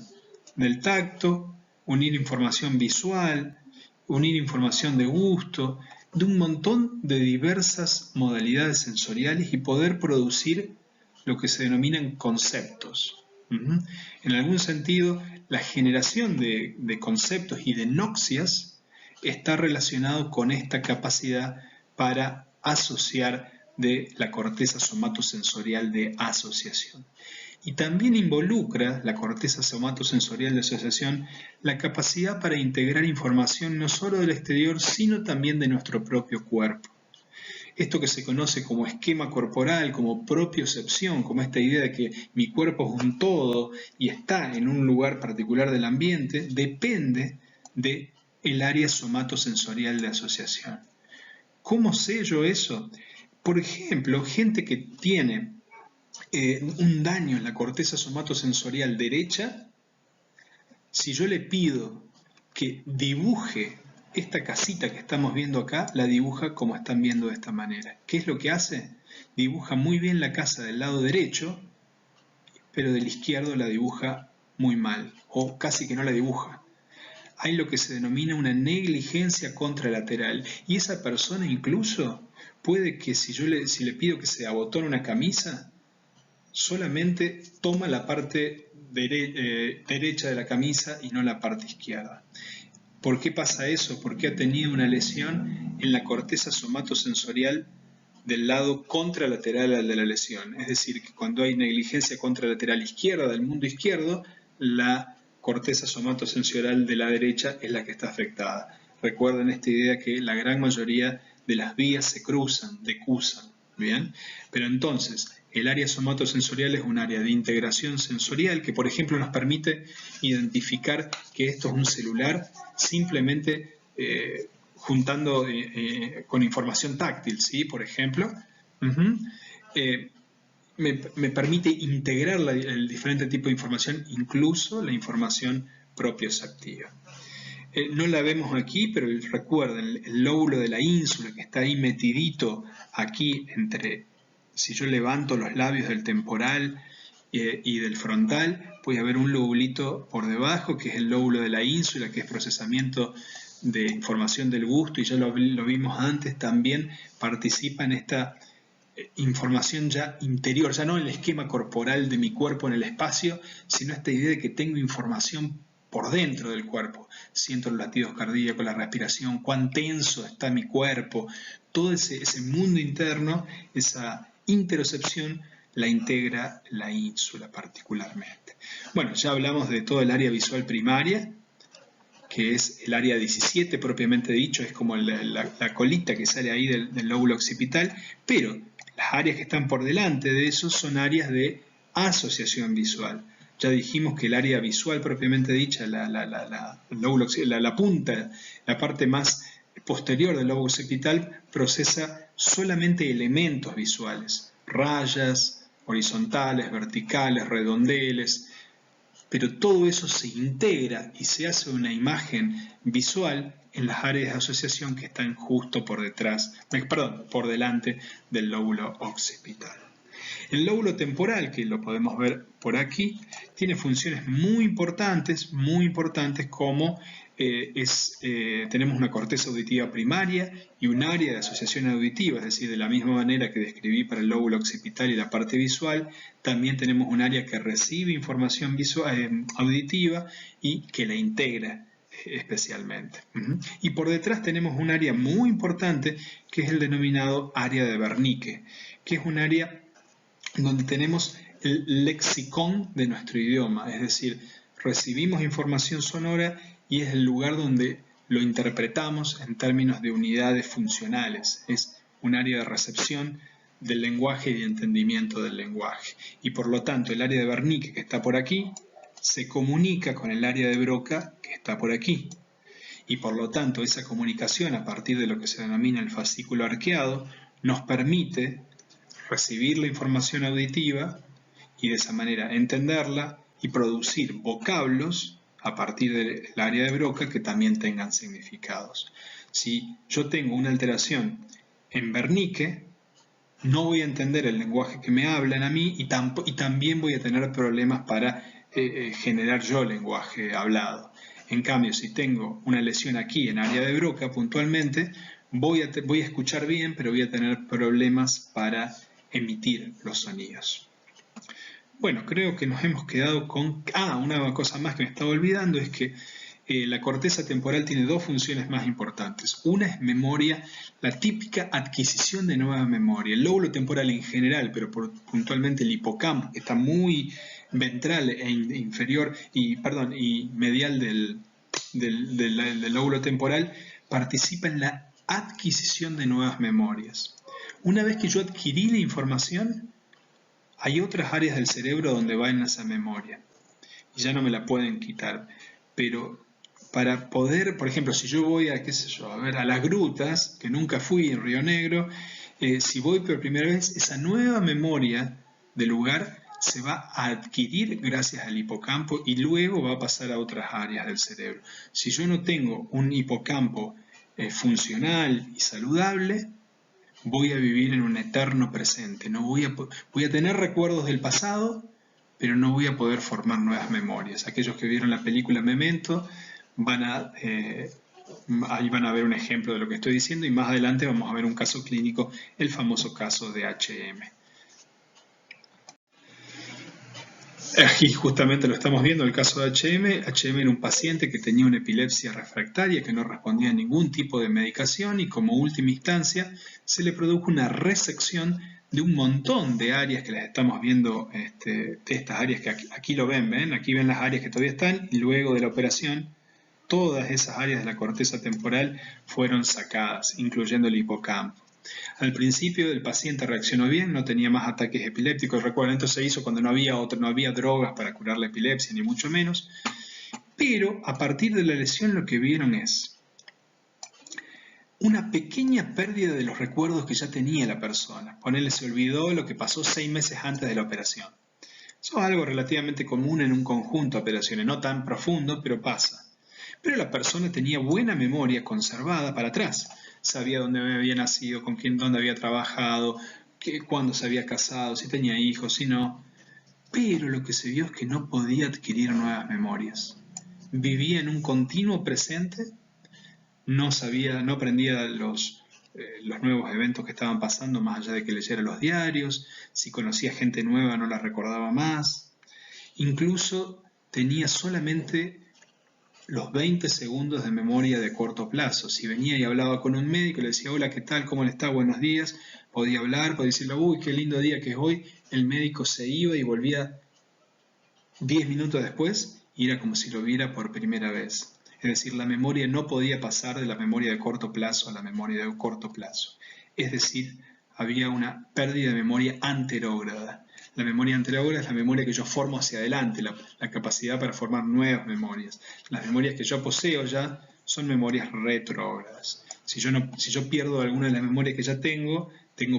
del tacto, unir información visual, unir información de gusto, de un montón de diversas modalidades sensoriales y poder producir lo que se denominan conceptos. Ujú. En algún sentido, la generación de conceptos y de noxias está relacionado con esta capacidad para asociar de la corteza somatosensorial de asociación. Y también involucra la corteza somatosensorial de asociación la capacidad para integrar información no solo del exterior, sino también de nuestro propio cuerpo. Esto que se conoce como esquema corporal, como propiocepción, como esta idea de que mi cuerpo es un todo y está en un lugar particular del ambiente, depende del área somatosensorial de asociación. ¿Cómo sé yo eso? Por ejemplo, gente que tiene un daño en la corteza somatosensorial derecha, si yo le pido que dibuje esta casita que estamos viendo acá, la dibuja como están viendo de esta manera. ¿Qué es lo que hace? Dibuja muy bien la casa del lado derecho, pero del izquierdo la dibuja muy mal, o casi que no la dibuja. Hay lo que se denomina una negligencia contralateral, y esa persona incluso puede que si le pido que se abotone una camisa, solamente toma la parte derecha de la camisa y no la parte izquierda. ¿Por qué pasa eso? Porque ha tenido una lesión en la corteza somatosensorial del lado contralateral al de la lesión. Es decir, que cuando hay negligencia contralateral izquierda del mundo izquierdo, la corteza somatosensorial de la derecha es la que está afectada. Recuerden esta idea que la gran mayoría de las vías se cruzan, decusan, ¿bien? Pero entonces, el área somatosensorial es un área de integración sensorial que, por ejemplo, nos permite identificar que esto es un celular simplemente juntando con información táctil, ¿sí? Por ejemplo. Me permite integrar el diferente tipo de información, incluso la información propioceptiva. No la vemos aquí, pero recuerden, el lóbulo de la ínsula que está ahí metidito aquí entre, si yo levanto los labios del temporal y del frontal, puede haber un lobulito por debajo, que es el lóbulo de la ínsula, que es procesamiento de información del gusto, y ya lo vimos antes, también participa en esta información ya interior, ya no el esquema corporal de mi cuerpo en el espacio, sino esta idea de que tengo información por dentro del cuerpo. Siento los latidos cardíacos, la respiración, cuán tenso está mi cuerpo, todo ese mundo interno, esa interocepción la integra la ínsula particularmente. Bueno, ya hablamos de todo el área visual primaria, que es el área 17 propiamente dicho, es como la colita que sale ahí del lóbulo occipital, pero las áreas que están por delante de eso son áreas de asociación visual. Ya dijimos que el área visual propiamente dicha, la punta, la parte más posterior del lóbulo occipital, procesa solamente elementos visuales, rayas horizontales, verticales, redondeles, pero todo eso se integra y se hace una imagen visual en las áreas de asociación que están justo por detrás, por delante del lóbulo occipital. El lóbulo temporal, que lo podemos ver por aquí, tiene funciones muy importantes como tenemos una corteza auditiva primaria y un área de asociación auditiva, es decir, de la misma manera que describí para el lóbulo occipital y la parte visual, también tenemos un área que recibe información auditiva y que la integra especialmente. Y por detrás tenemos un área muy importante que es el denominado área de Wernicke, que es un área donde tenemos el lexicón de nuestro idioma, es decir, recibimos información sonora y es el lugar donde lo interpretamos en términos de unidades funcionales, es un área de recepción del lenguaje y de entendimiento del lenguaje. Y por lo tanto, el área de Wernicke, que está por aquí, se comunica con el área de Broca, que está por aquí. Y por lo tanto, esa comunicación a partir de lo que se denomina el fascículo arqueado nos permite recibir la información auditiva y de esa manera entenderla y producir vocablos a partir del área de Broca que también tengan significados. Si yo tengo una alteración en Wernicke, no voy a entender el lenguaje que me hablan a mí y también voy a tener problemas para generar yo lenguaje hablado. En cambio, si tengo una lesión aquí en área de Broca puntualmente, voy a escuchar bien, pero voy a tener problemas para emitir los sonidos. Bueno, creo que nos hemos quedado con... una cosa más que me estaba olvidando es que la corteza temporal tiene dos funciones más importantes. Una es memoria, la típica adquisición de nueva memoria. El lóbulo temporal en general, pero puntualmente el hipocampo, que está muy ventral e inferior y medial del lóbulo temporal, participa en la adquisición de nuevas memorias. Una vez que yo adquirí la información, hay otras áreas del cerebro donde va en esa memoria y ya no me la pueden quitar. Pero para poder, por ejemplo, si yo voy a, qué sé yo, a ver, a las grutas, que nunca fui en Río Negro, si voy por primera vez, esa nueva memoria del lugar se va a adquirir gracias al hipocampo y luego va a pasar a otras áreas del cerebro. Si yo no tengo un hipocampo funcional y saludable, voy a vivir en un eterno presente. No voy a tener recuerdos del pasado, pero no voy a poder formar nuevas memorias. Aquellos que vieron la película Memento ahí van a ver un ejemplo de lo que estoy diciendo y más adelante vamos a ver un caso clínico, el famoso caso de HM. Aquí justamente lo estamos viendo, el caso de HM. HM era un paciente que tenía una epilepsia refractaria que no respondía a ningún tipo de medicación y como última instancia se le produjo una resección de un montón de áreas que las estamos viendo, de estas áreas que aquí lo ven, aquí ven las áreas que todavía están y luego de la operación todas esas áreas de la corteza temporal fueron sacadas, incluyendo el hipocampo. Al principio el paciente reaccionó bien, no tenía más ataques epilépticos. Recuerden, esto se hizo cuando no había drogas para curar la epilepsia, ni mucho menos. Pero a partir de la lesión lo que vieron es una pequeña pérdida de los recuerdos que ya tenía la persona. Ponele, se olvidó lo que pasó 6 meses antes de la operación. Eso es algo relativamente común en un conjunto de operaciones, no tan profundo, pero pasa. Pero la persona tenía buena memoria conservada para atrás. Sabía dónde había nacido, con quién, dónde había trabajado, cuándo se había casado, si tenía hijos, si no. Pero lo que se vio es que no podía adquirir nuevas memorias. Vivía en un continuo presente, no aprendía los nuevos eventos que estaban pasando más allá de que leyera los diarios, si conocía gente nueva no la recordaba más. Incluso tenía solamente los 20 segundos de memoria de corto plazo. Si venía y hablaba con un médico, le decía, hola, ¿qué tal? ¿Cómo le está? Buenos días. Podía hablar, podía decirle, uy, qué lindo día que es hoy. El médico se iba y volvía 10 minutos después y era como si lo viera por primera vez. Es decir, la memoria no podía pasar de la memoria de corto plazo a la memoria de corto plazo. Es decir, había una pérdida de memoria anterógrada. La memoria anterógrada es la memoria que yo formo hacia adelante, la capacidad para formar nuevas memorias. Las memorias que yo poseo ya son memorias retrógradas. Si yo pierdo alguna de las memorias que ya tengo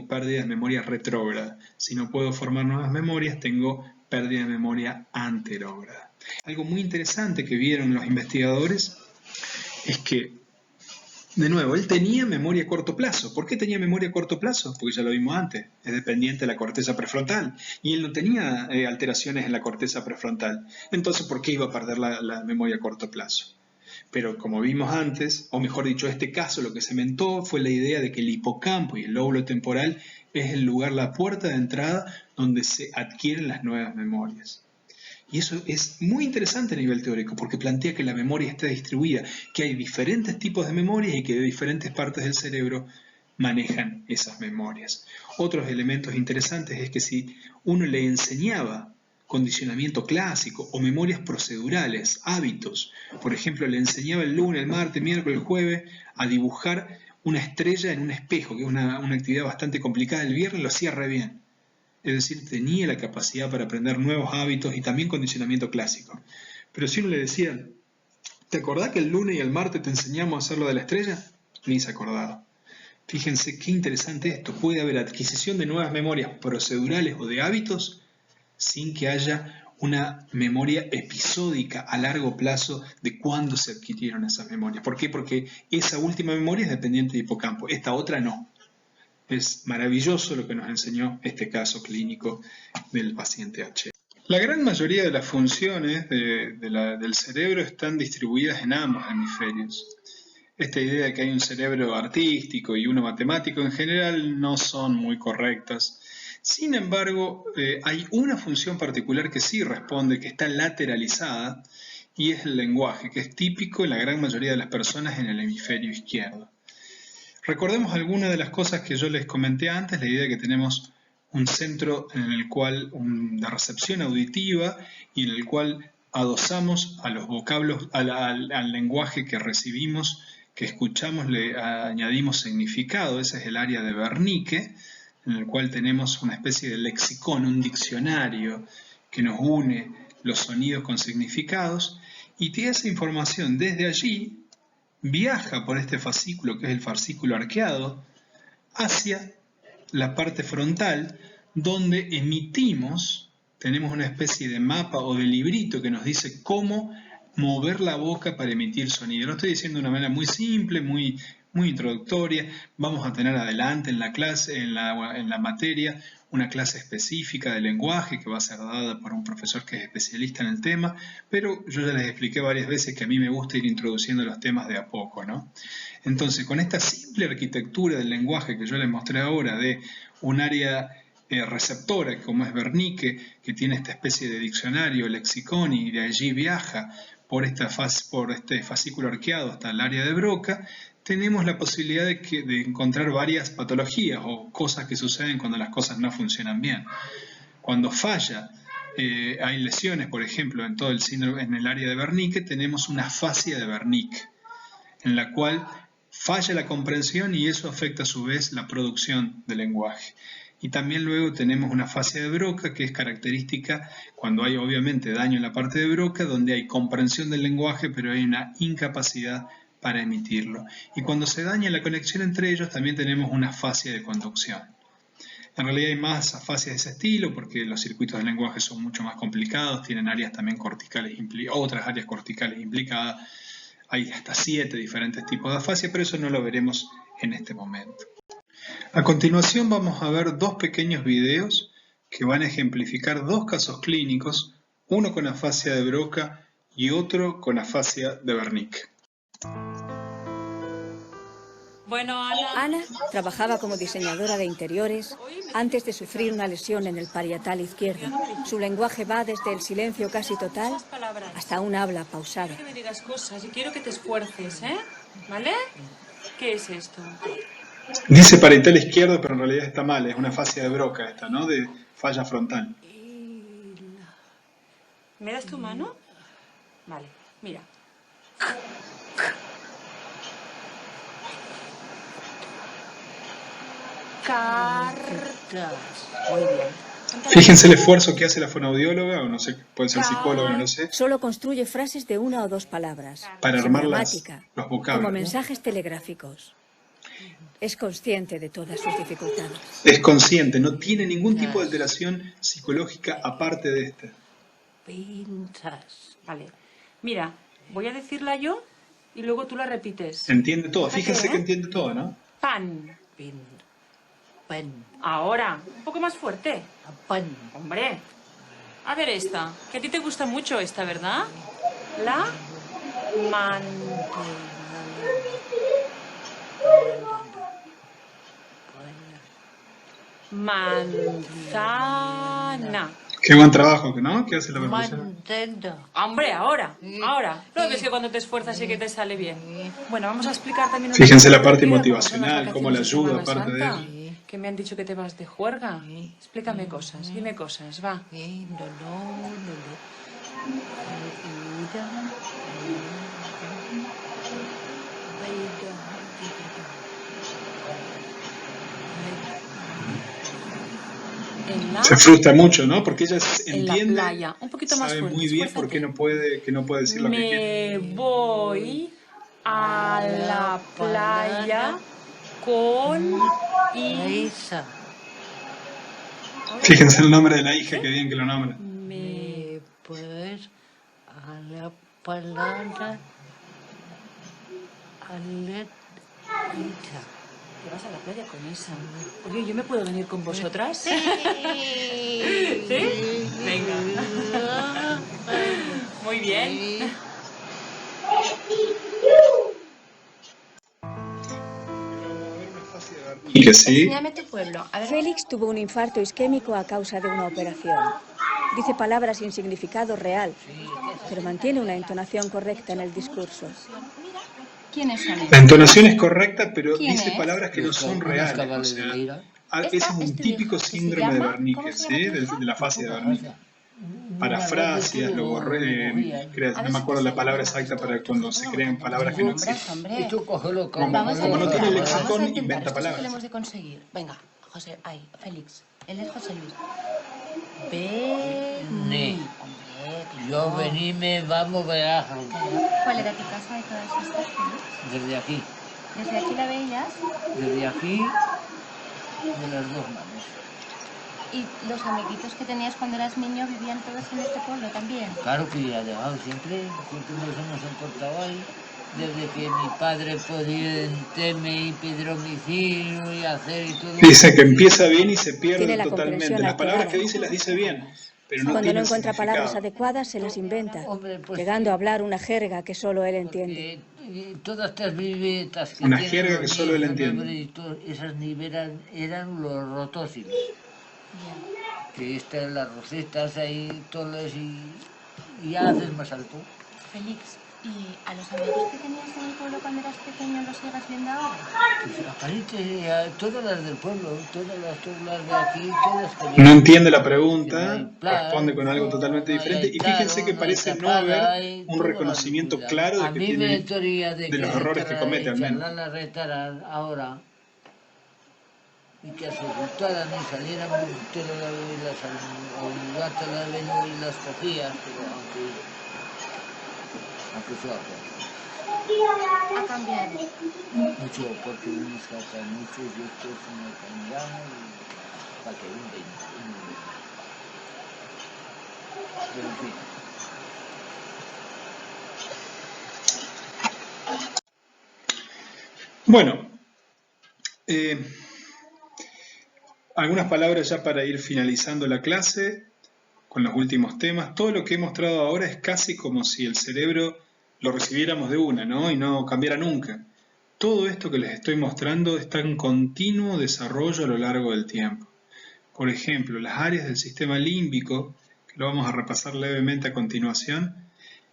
pérdida de memoria retrógrada. Si no puedo formar nuevas memorias, tengo pérdida de memoria anterógrada. Algo muy interesante que vieron los investigadores es que, de nuevo, él tenía memoria a corto plazo. ¿Por qué tenía memoria a corto plazo? Porque ya lo vimos antes, es dependiente de la corteza prefrontal. Y él no tenía alteraciones en la corteza prefrontal. Entonces, ¿por qué iba a perder la memoria a corto plazo? Pero como vimos antes, o mejor dicho, este caso lo que cementó fue la idea de que el hipocampo y el lóbulo temporal es el lugar, la puerta de entrada donde se adquieren las nuevas memorias. Y eso es muy interesante a nivel teórico porque plantea que la memoria está distribuida, que hay diferentes tipos de memorias y que de diferentes partes del cerebro manejan esas memorias. Otros elementos interesantes es que si uno le enseñaba condicionamiento clásico o memorias procedurales, hábitos, por ejemplo, le enseñaba el lunes, el martes, miércoles, el jueves a dibujar una estrella en un espejo, que es una actividad bastante complicada, el viernes lo hacía re bien. Es decir, tenía la capacidad para aprender nuevos hábitos y también condicionamiento clásico. Pero si uno le decía, ¿te acordás que el lunes y el martes te enseñamos a hacer lo de la estrella? Ni se acordaba. Fíjense qué interesante esto. Puede haber adquisición de nuevas memorias procedurales o de hábitos sin que haya una memoria episódica a largo plazo de cuándo se adquirieron esas memorias. ¿Por qué? Porque esa última memoria es dependiente de hipocampo, esta otra no. Es maravilloso lo que nos enseñó este caso clínico del paciente H. La gran mayoría de las funciones del cerebro están distribuidas en ambos hemisferios. Esta idea de que hay un cerebro artístico y uno matemático en general no son muy correctas. Sin embargo, hay una función particular que sí responde, que está lateralizada, y es el lenguaje, que es típico en la gran mayoría de las personas en el hemisferio izquierdo. Recordemos algunas de las cosas que yo les comenté antes, la idea de que tenemos un centro en el cual de recepción auditiva y en el cual adosamos a los vocablos, al lenguaje que recibimos, que escuchamos, le añadimos significado. Ese es el área de Wernicke, en el cual tenemos una especie de lexicón, un diccionario que nos une los sonidos con significados, y esa información desde allí viaja por este fascículo, que es el fascículo arqueado, hacia la parte frontal, donde emitimos, tenemos una especie de mapa o de librito que nos dice cómo mover la boca para emitir sonido. Lo estoy diciendo de una manera muy simple, muy introductoria. Vamos a tener adelante en la clase, en la materia, una clase específica de lenguaje que va a ser dada por un profesor que es especialista en el tema, pero yo ya les expliqué varias veces que a mí me gusta ir introduciendo los temas de a poco, ¿no? Entonces, con esta simple arquitectura del lenguaje que yo les mostré ahora, de un área receptora, como es Wernicke, que tiene esta especie de diccionario, lexicón, y de allí viaja por este fascículo arqueado hasta el área de Broca, tenemos la posibilidad de encontrar varias patologías o cosas que suceden cuando las cosas no funcionan bien. Cuando falla, hay lesiones, por ejemplo, en todo el síndrome, en el área de Wernicke, tenemos una afasia de Wernicke, en la cual falla la comprensión y eso afecta a su vez la producción del lenguaje. Y también luego tenemos una afasia de Broca, que es característica cuando hay obviamente daño en la parte de Broca, donde hay comprensión del lenguaje, pero hay una incapacidad para emitirlo. Y cuando se daña la conexión entre ellos, también tenemos una afasia de conducción. En realidad hay más afasias de ese estilo, porque los circuitos del lenguaje son mucho más complicados, tienen áreas también corticales, otras áreas corticales implicadas. Hay hasta 7 diferentes tipos de afasia, pero eso no lo veremos en este momento. A continuación vamos a ver dos pequeños videos que van a ejemplificar dos casos clínicos, uno con afasia de Broca y otro con afasia de Wernicke. Bueno, Ana trabajaba como diseñadora de interiores antes de sufrir una lesión en el parietal izquierdo. Su lenguaje va desde el silencio casi total hasta un habla pausada. Quiero que me digas cosas y quiero que te esfuerces, ¿eh? ¿Vale? ¿Qué es esto? Dice parietal izquierdo, pero en realidad está mal, es una afasia de Broca esta, ¿no? De falla frontal. ¿Me das tu mano? Vale, mira. Cartas. Muy bien. Fíjense el esfuerzo que hace la fonoaudióloga, o no sé, puede ser psicóloga, no lo sé, Solo construye frases de una o dos palabras, para sin armar gramática, los vocablos, como ¿no? mensajes telegráficos. Es consciente de todas sus dificultades. Es consciente, no tiene ningún tipo de alteración psicológica aparte de esta. Pintas. Vale. Mira, voy a decirla yo y luego tú la repites. Entiende todo, Fíjate, fíjense que ¿eh? entiende todo, ¿no? Pan. Pen. Ahora, un poco más fuerte. Pan. Hombre. A ver esta, que a ti te gusta mucho esta, ¿verdad? La manzana. Qué buen trabajo, ¿no? ¿Qué hace la profesora? Mantendo. Hombre, ahora. Luego ves que cuando te esfuerzas sí que te sale bien. Bueno, vamos a explicar también... Fíjense una la parte cosa motivacional, como cómo son la las ayuda, vacaciones aparte de Semana eso. Santa, que me han dicho que te vas de juerga. Explícame cosas, dime cosas, va. Se frustra mucho, ¿no? Porque ella En la entiende, playa. Un poquito más sabe fuerte, muy bien esfuérzate. por qué no puede decir lo que quiere. Me voy a la playa con Isa. Fíjense el nombre de la hija, que bien que lo nombra. me Pues a la palabra aletita. ¿Te vas a la playa con esa? Oye, ¿yo me puedo venir con vosotras? ¿Sí? Venga. Muy bien. Y que sí. Enséñame tu pueblo. A ver. Félix tuvo un infarto isquémico a causa de una operación. Dice palabras sin significado real, pero mantiene una entonación correcta en el discurso. ¿Quiénes son La ellos? entonación es correcta, pero ¿Quién dice es? palabras que no son reales. O sea, ese es un típico síndrome de Wernicke, ¿sí? De la fase de Wernicke. Parafrasias, no me acuerdo la palabra exacta para cuando se crean palabras que no existen. Hombre. Como no tiene lexicón, inventa palabras. ¿Qué tenemos de conseguir? Venga, José, ay, Félix. Él es José Luis. Ni. Hombre, Yo veníme, vamos, verás. ¿Cuál era tu casa de todas estas, Félix? Desde aquí. ¿Desde aquí la veías? Desde aquí, de las dos manos. ¿Y los amiguitos que tenías cuando eras niño vivían todos en este pueblo también? Claro que ya dejado siempre nos hemos encontrado ahí. Desde que mi padre podía enterme y pedir domicilio y hacer y todo. Dice que empieza bien y se Tiene pierde la totalmente. comprensión Las palabras que alterada. dice las dice bien, pero no Cuando tiene no encuentra palabras significado. adecuadas, se las inventa, Hombre, pues llegando a sí, hablar una jerga que solo él entiende. porque todas estas vivetas que Una tienen jerga los que solo él niños, entiende. hombre, y esas nivelas eran los rotósilos. Que estas, las rosetas ahí, todas y ya haces más alto. Félix, ¿y a los amigos que tenías en el pueblo cuando eras pequeño los sigues viendo ahora? Pues aparente, todas las del pueblo, todas las de aquí, todas que No vienen. entiende la Que no pregunta, hay plan, responde con algo totalmente no hay diferente y fíjense que claro, no hay parece no tapada, haber hay un todas las reconocimiento cuidados. claro A de que mí me tiene teoría de de que los errores que comete al menos. charlar la retaran ahora y que resultaran y salieran todas las lengua y las cogías, pero aunque sea Ha cambiado. mucho, porque unos sacan muchos y estos no cambiamos y para que un 20. Pero en fin. Bueno, algunas palabras ya para ir finalizando la clase con los últimos temas. Todo lo que he mostrado ahora es casi como si el cerebro lo recibiéramos de una, ¿no? Y no cambiara nunca. Todo esto que les estoy mostrando está en continuo desarrollo a lo largo del tiempo. Por ejemplo, las áreas del sistema límbico, que lo vamos a repasar levemente a continuación,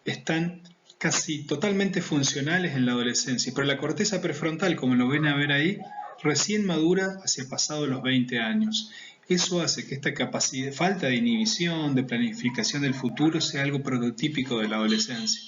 están casi totalmente funcionales en la adolescencia, pero la corteza prefrontal, como lo ven a ver ahí, recién madura hacia pasado los 20 años. Eso hace que esta capacidad, falta de inhibición, de planificación del futuro, sea algo prototípico de la adolescencia.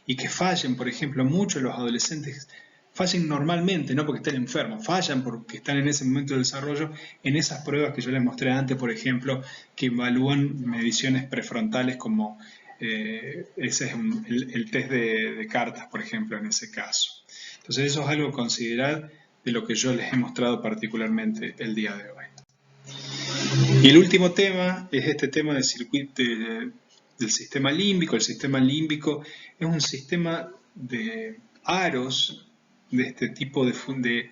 Y que fallen, por ejemplo, muchos los adolescentes, fallen normalmente, no porque estén enfermos, fallan porque están en ese momento de desarrollo, en esas pruebas que yo les mostré antes, por ejemplo, que evalúan mediciones prefrontales como ese es el test de cartas, por ejemplo, en ese caso. Entonces eso es algo a considerar de lo que yo les he mostrado particularmente el día de hoy. Y el último tema es este tema del circuito del sistema límbico. El sistema límbico es un sistema de aros de este tipo de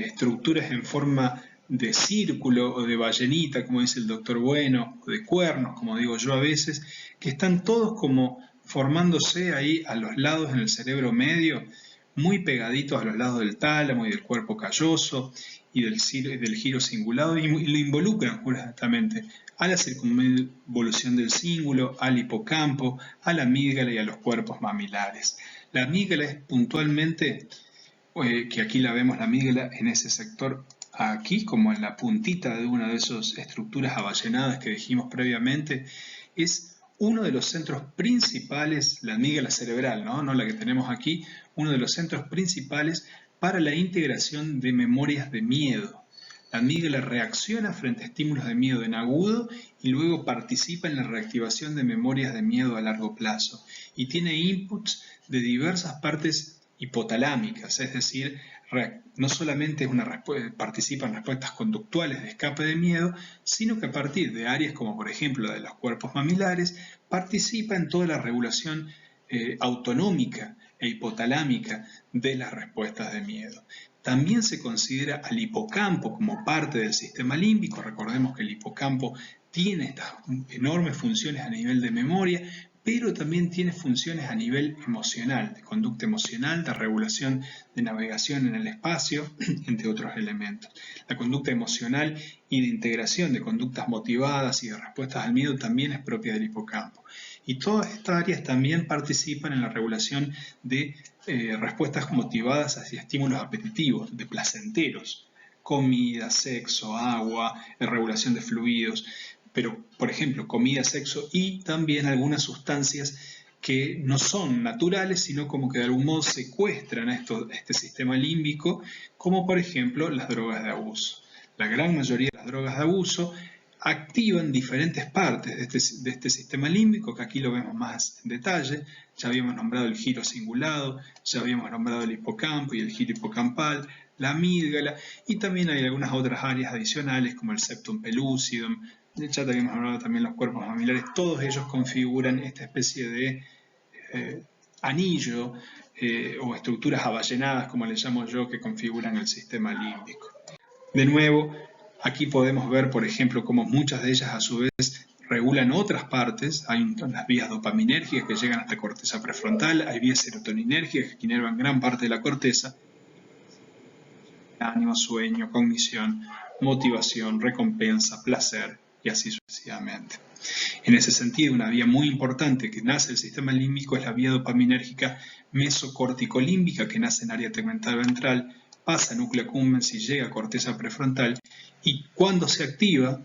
estructuras en forma de círculo o de ballenita, como dice el doctor Bueno, o de cuernos, como digo yo a veces, que están todos como formándose ahí a los lados en el cerebro medio, muy pegaditos a los lados del tálamo y del cuerpo calloso y del giro cingulado, y lo involucran justamente a la circunvolución del cíngulo, al hipocampo, a la amígdala y a los cuerpos mamilares. La amígdala es puntualmente, que aquí la vemos, la amígdala en ese sector aquí, como en la puntita de una de esas estructuras aballenadas que dijimos previamente, es uno de los centros principales, la amígdala cerebral, no la que tenemos aquí, uno de los centros principales para la integración de memorias de miedo. La amígdala reacciona frente a estímulos de miedo en agudo y luego participa en la reactivación de memorias de miedo a largo plazo y tiene inputs de diversas partes hipotalámicas, es decir, no solamente participa en respuestas conductuales de escape de miedo, sino que a partir de áreas como por ejemplo de los cuerpos mamilares, participa en toda la regulación autonómica e hipotalámica de las respuestas de miedo. También se considera al hipocampo como parte del sistema límbico. Recordemos que el hipocampo tiene estas enormes funciones a nivel de memoria, pero también tiene funciones a nivel emocional, de conducta emocional, de regulación de navegación en el espacio, entre otros elementos. La conducta emocional y de integración de conductas motivadas y de respuestas al miedo también es propia del hipocampo. Y todas estas áreas también participan en la regulación de respuestas motivadas hacia estímulos apetitivos, de placenteros, comida, sexo, agua, regulación de fluidos, pero por ejemplo comida, sexo y también algunas sustancias que no son naturales, sino como que de algún modo secuestran este sistema límbico, como por ejemplo las drogas de abuso. La gran mayoría de las drogas de abuso activan diferentes partes de este sistema límbico, que aquí lo vemos más en detalle. Ya habíamos nombrado el giro cingulado, ya habíamos nombrado el hipocampo y el giro hipocampal, la amígdala, y también hay algunas otras áreas adicionales como el septum pellucidum. Ya habíamos hablado también los cuerpos mamilares. Todos ellos configuran esta especie de anillo o estructuras aballenadas, como le llamo yo, que configuran el sistema límbico. De nuevo, aquí podemos ver, por ejemplo, cómo muchas de ellas a su vez regulan otras partes. Hay las vías dopaminérgicas que llegan hasta corteza prefrontal, hay vías serotoninérgicas que inervan gran parte de la corteza. Ánimo, sueño, cognición, motivación, recompensa, placer y así sucesivamente. En ese sentido, una vía muy importante que nace del sistema límbico es la vía dopaminérgica mesocorticolímbica, que nace en área tegmental ventral, pasa a núcleo accumbens y llega a corteza prefrontal, y cuando se activa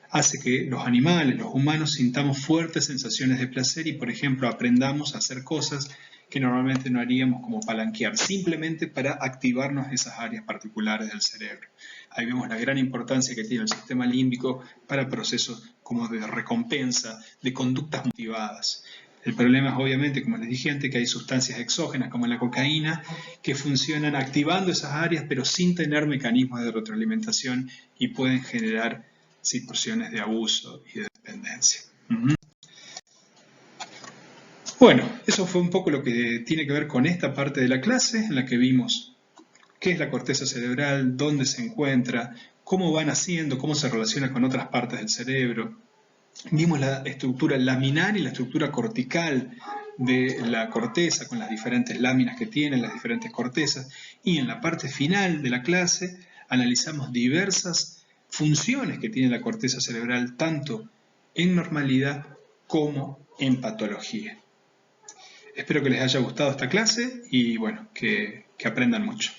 hace que los animales, los humanos, sintamos fuertes sensaciones de placer y, por ejemplo, aprendamos a hacer cosas que normalmente no haríamos, como palanquear, simplemente para activarnos esas áreas particulares del cerebro. Ahí vemos la gran importancia que tiene el sistema límbico para procesos como de recompensa, de conductas motivadas. El problema es obviamente, como les dije antes, que hay sustancias exógenas como la cocaína que funcionan activando esas áreas pero sin tener mecanismos de retroalimentación y pueden generar situaciones de abuso y de dependencia. Bueno, eso fue un poco lo que tiene que ver con esta parte de la clase en la que vimos qué es la corteza cerebral, dónde se encuentra, cómo van haciendo, cómo se relaciona con otras partes del cerebro. Vimos la estructura laminar y la estructura cortical de la corteza con las diferentes láminas que tiene, las diferentes cortezas. Y en la parte final de la clase analizamos diversas funciones que tiene la corteza cerebral, tanto en normalidad como en patología. Espero que les haya gustado esta clase y bueno, que aprendan mucho.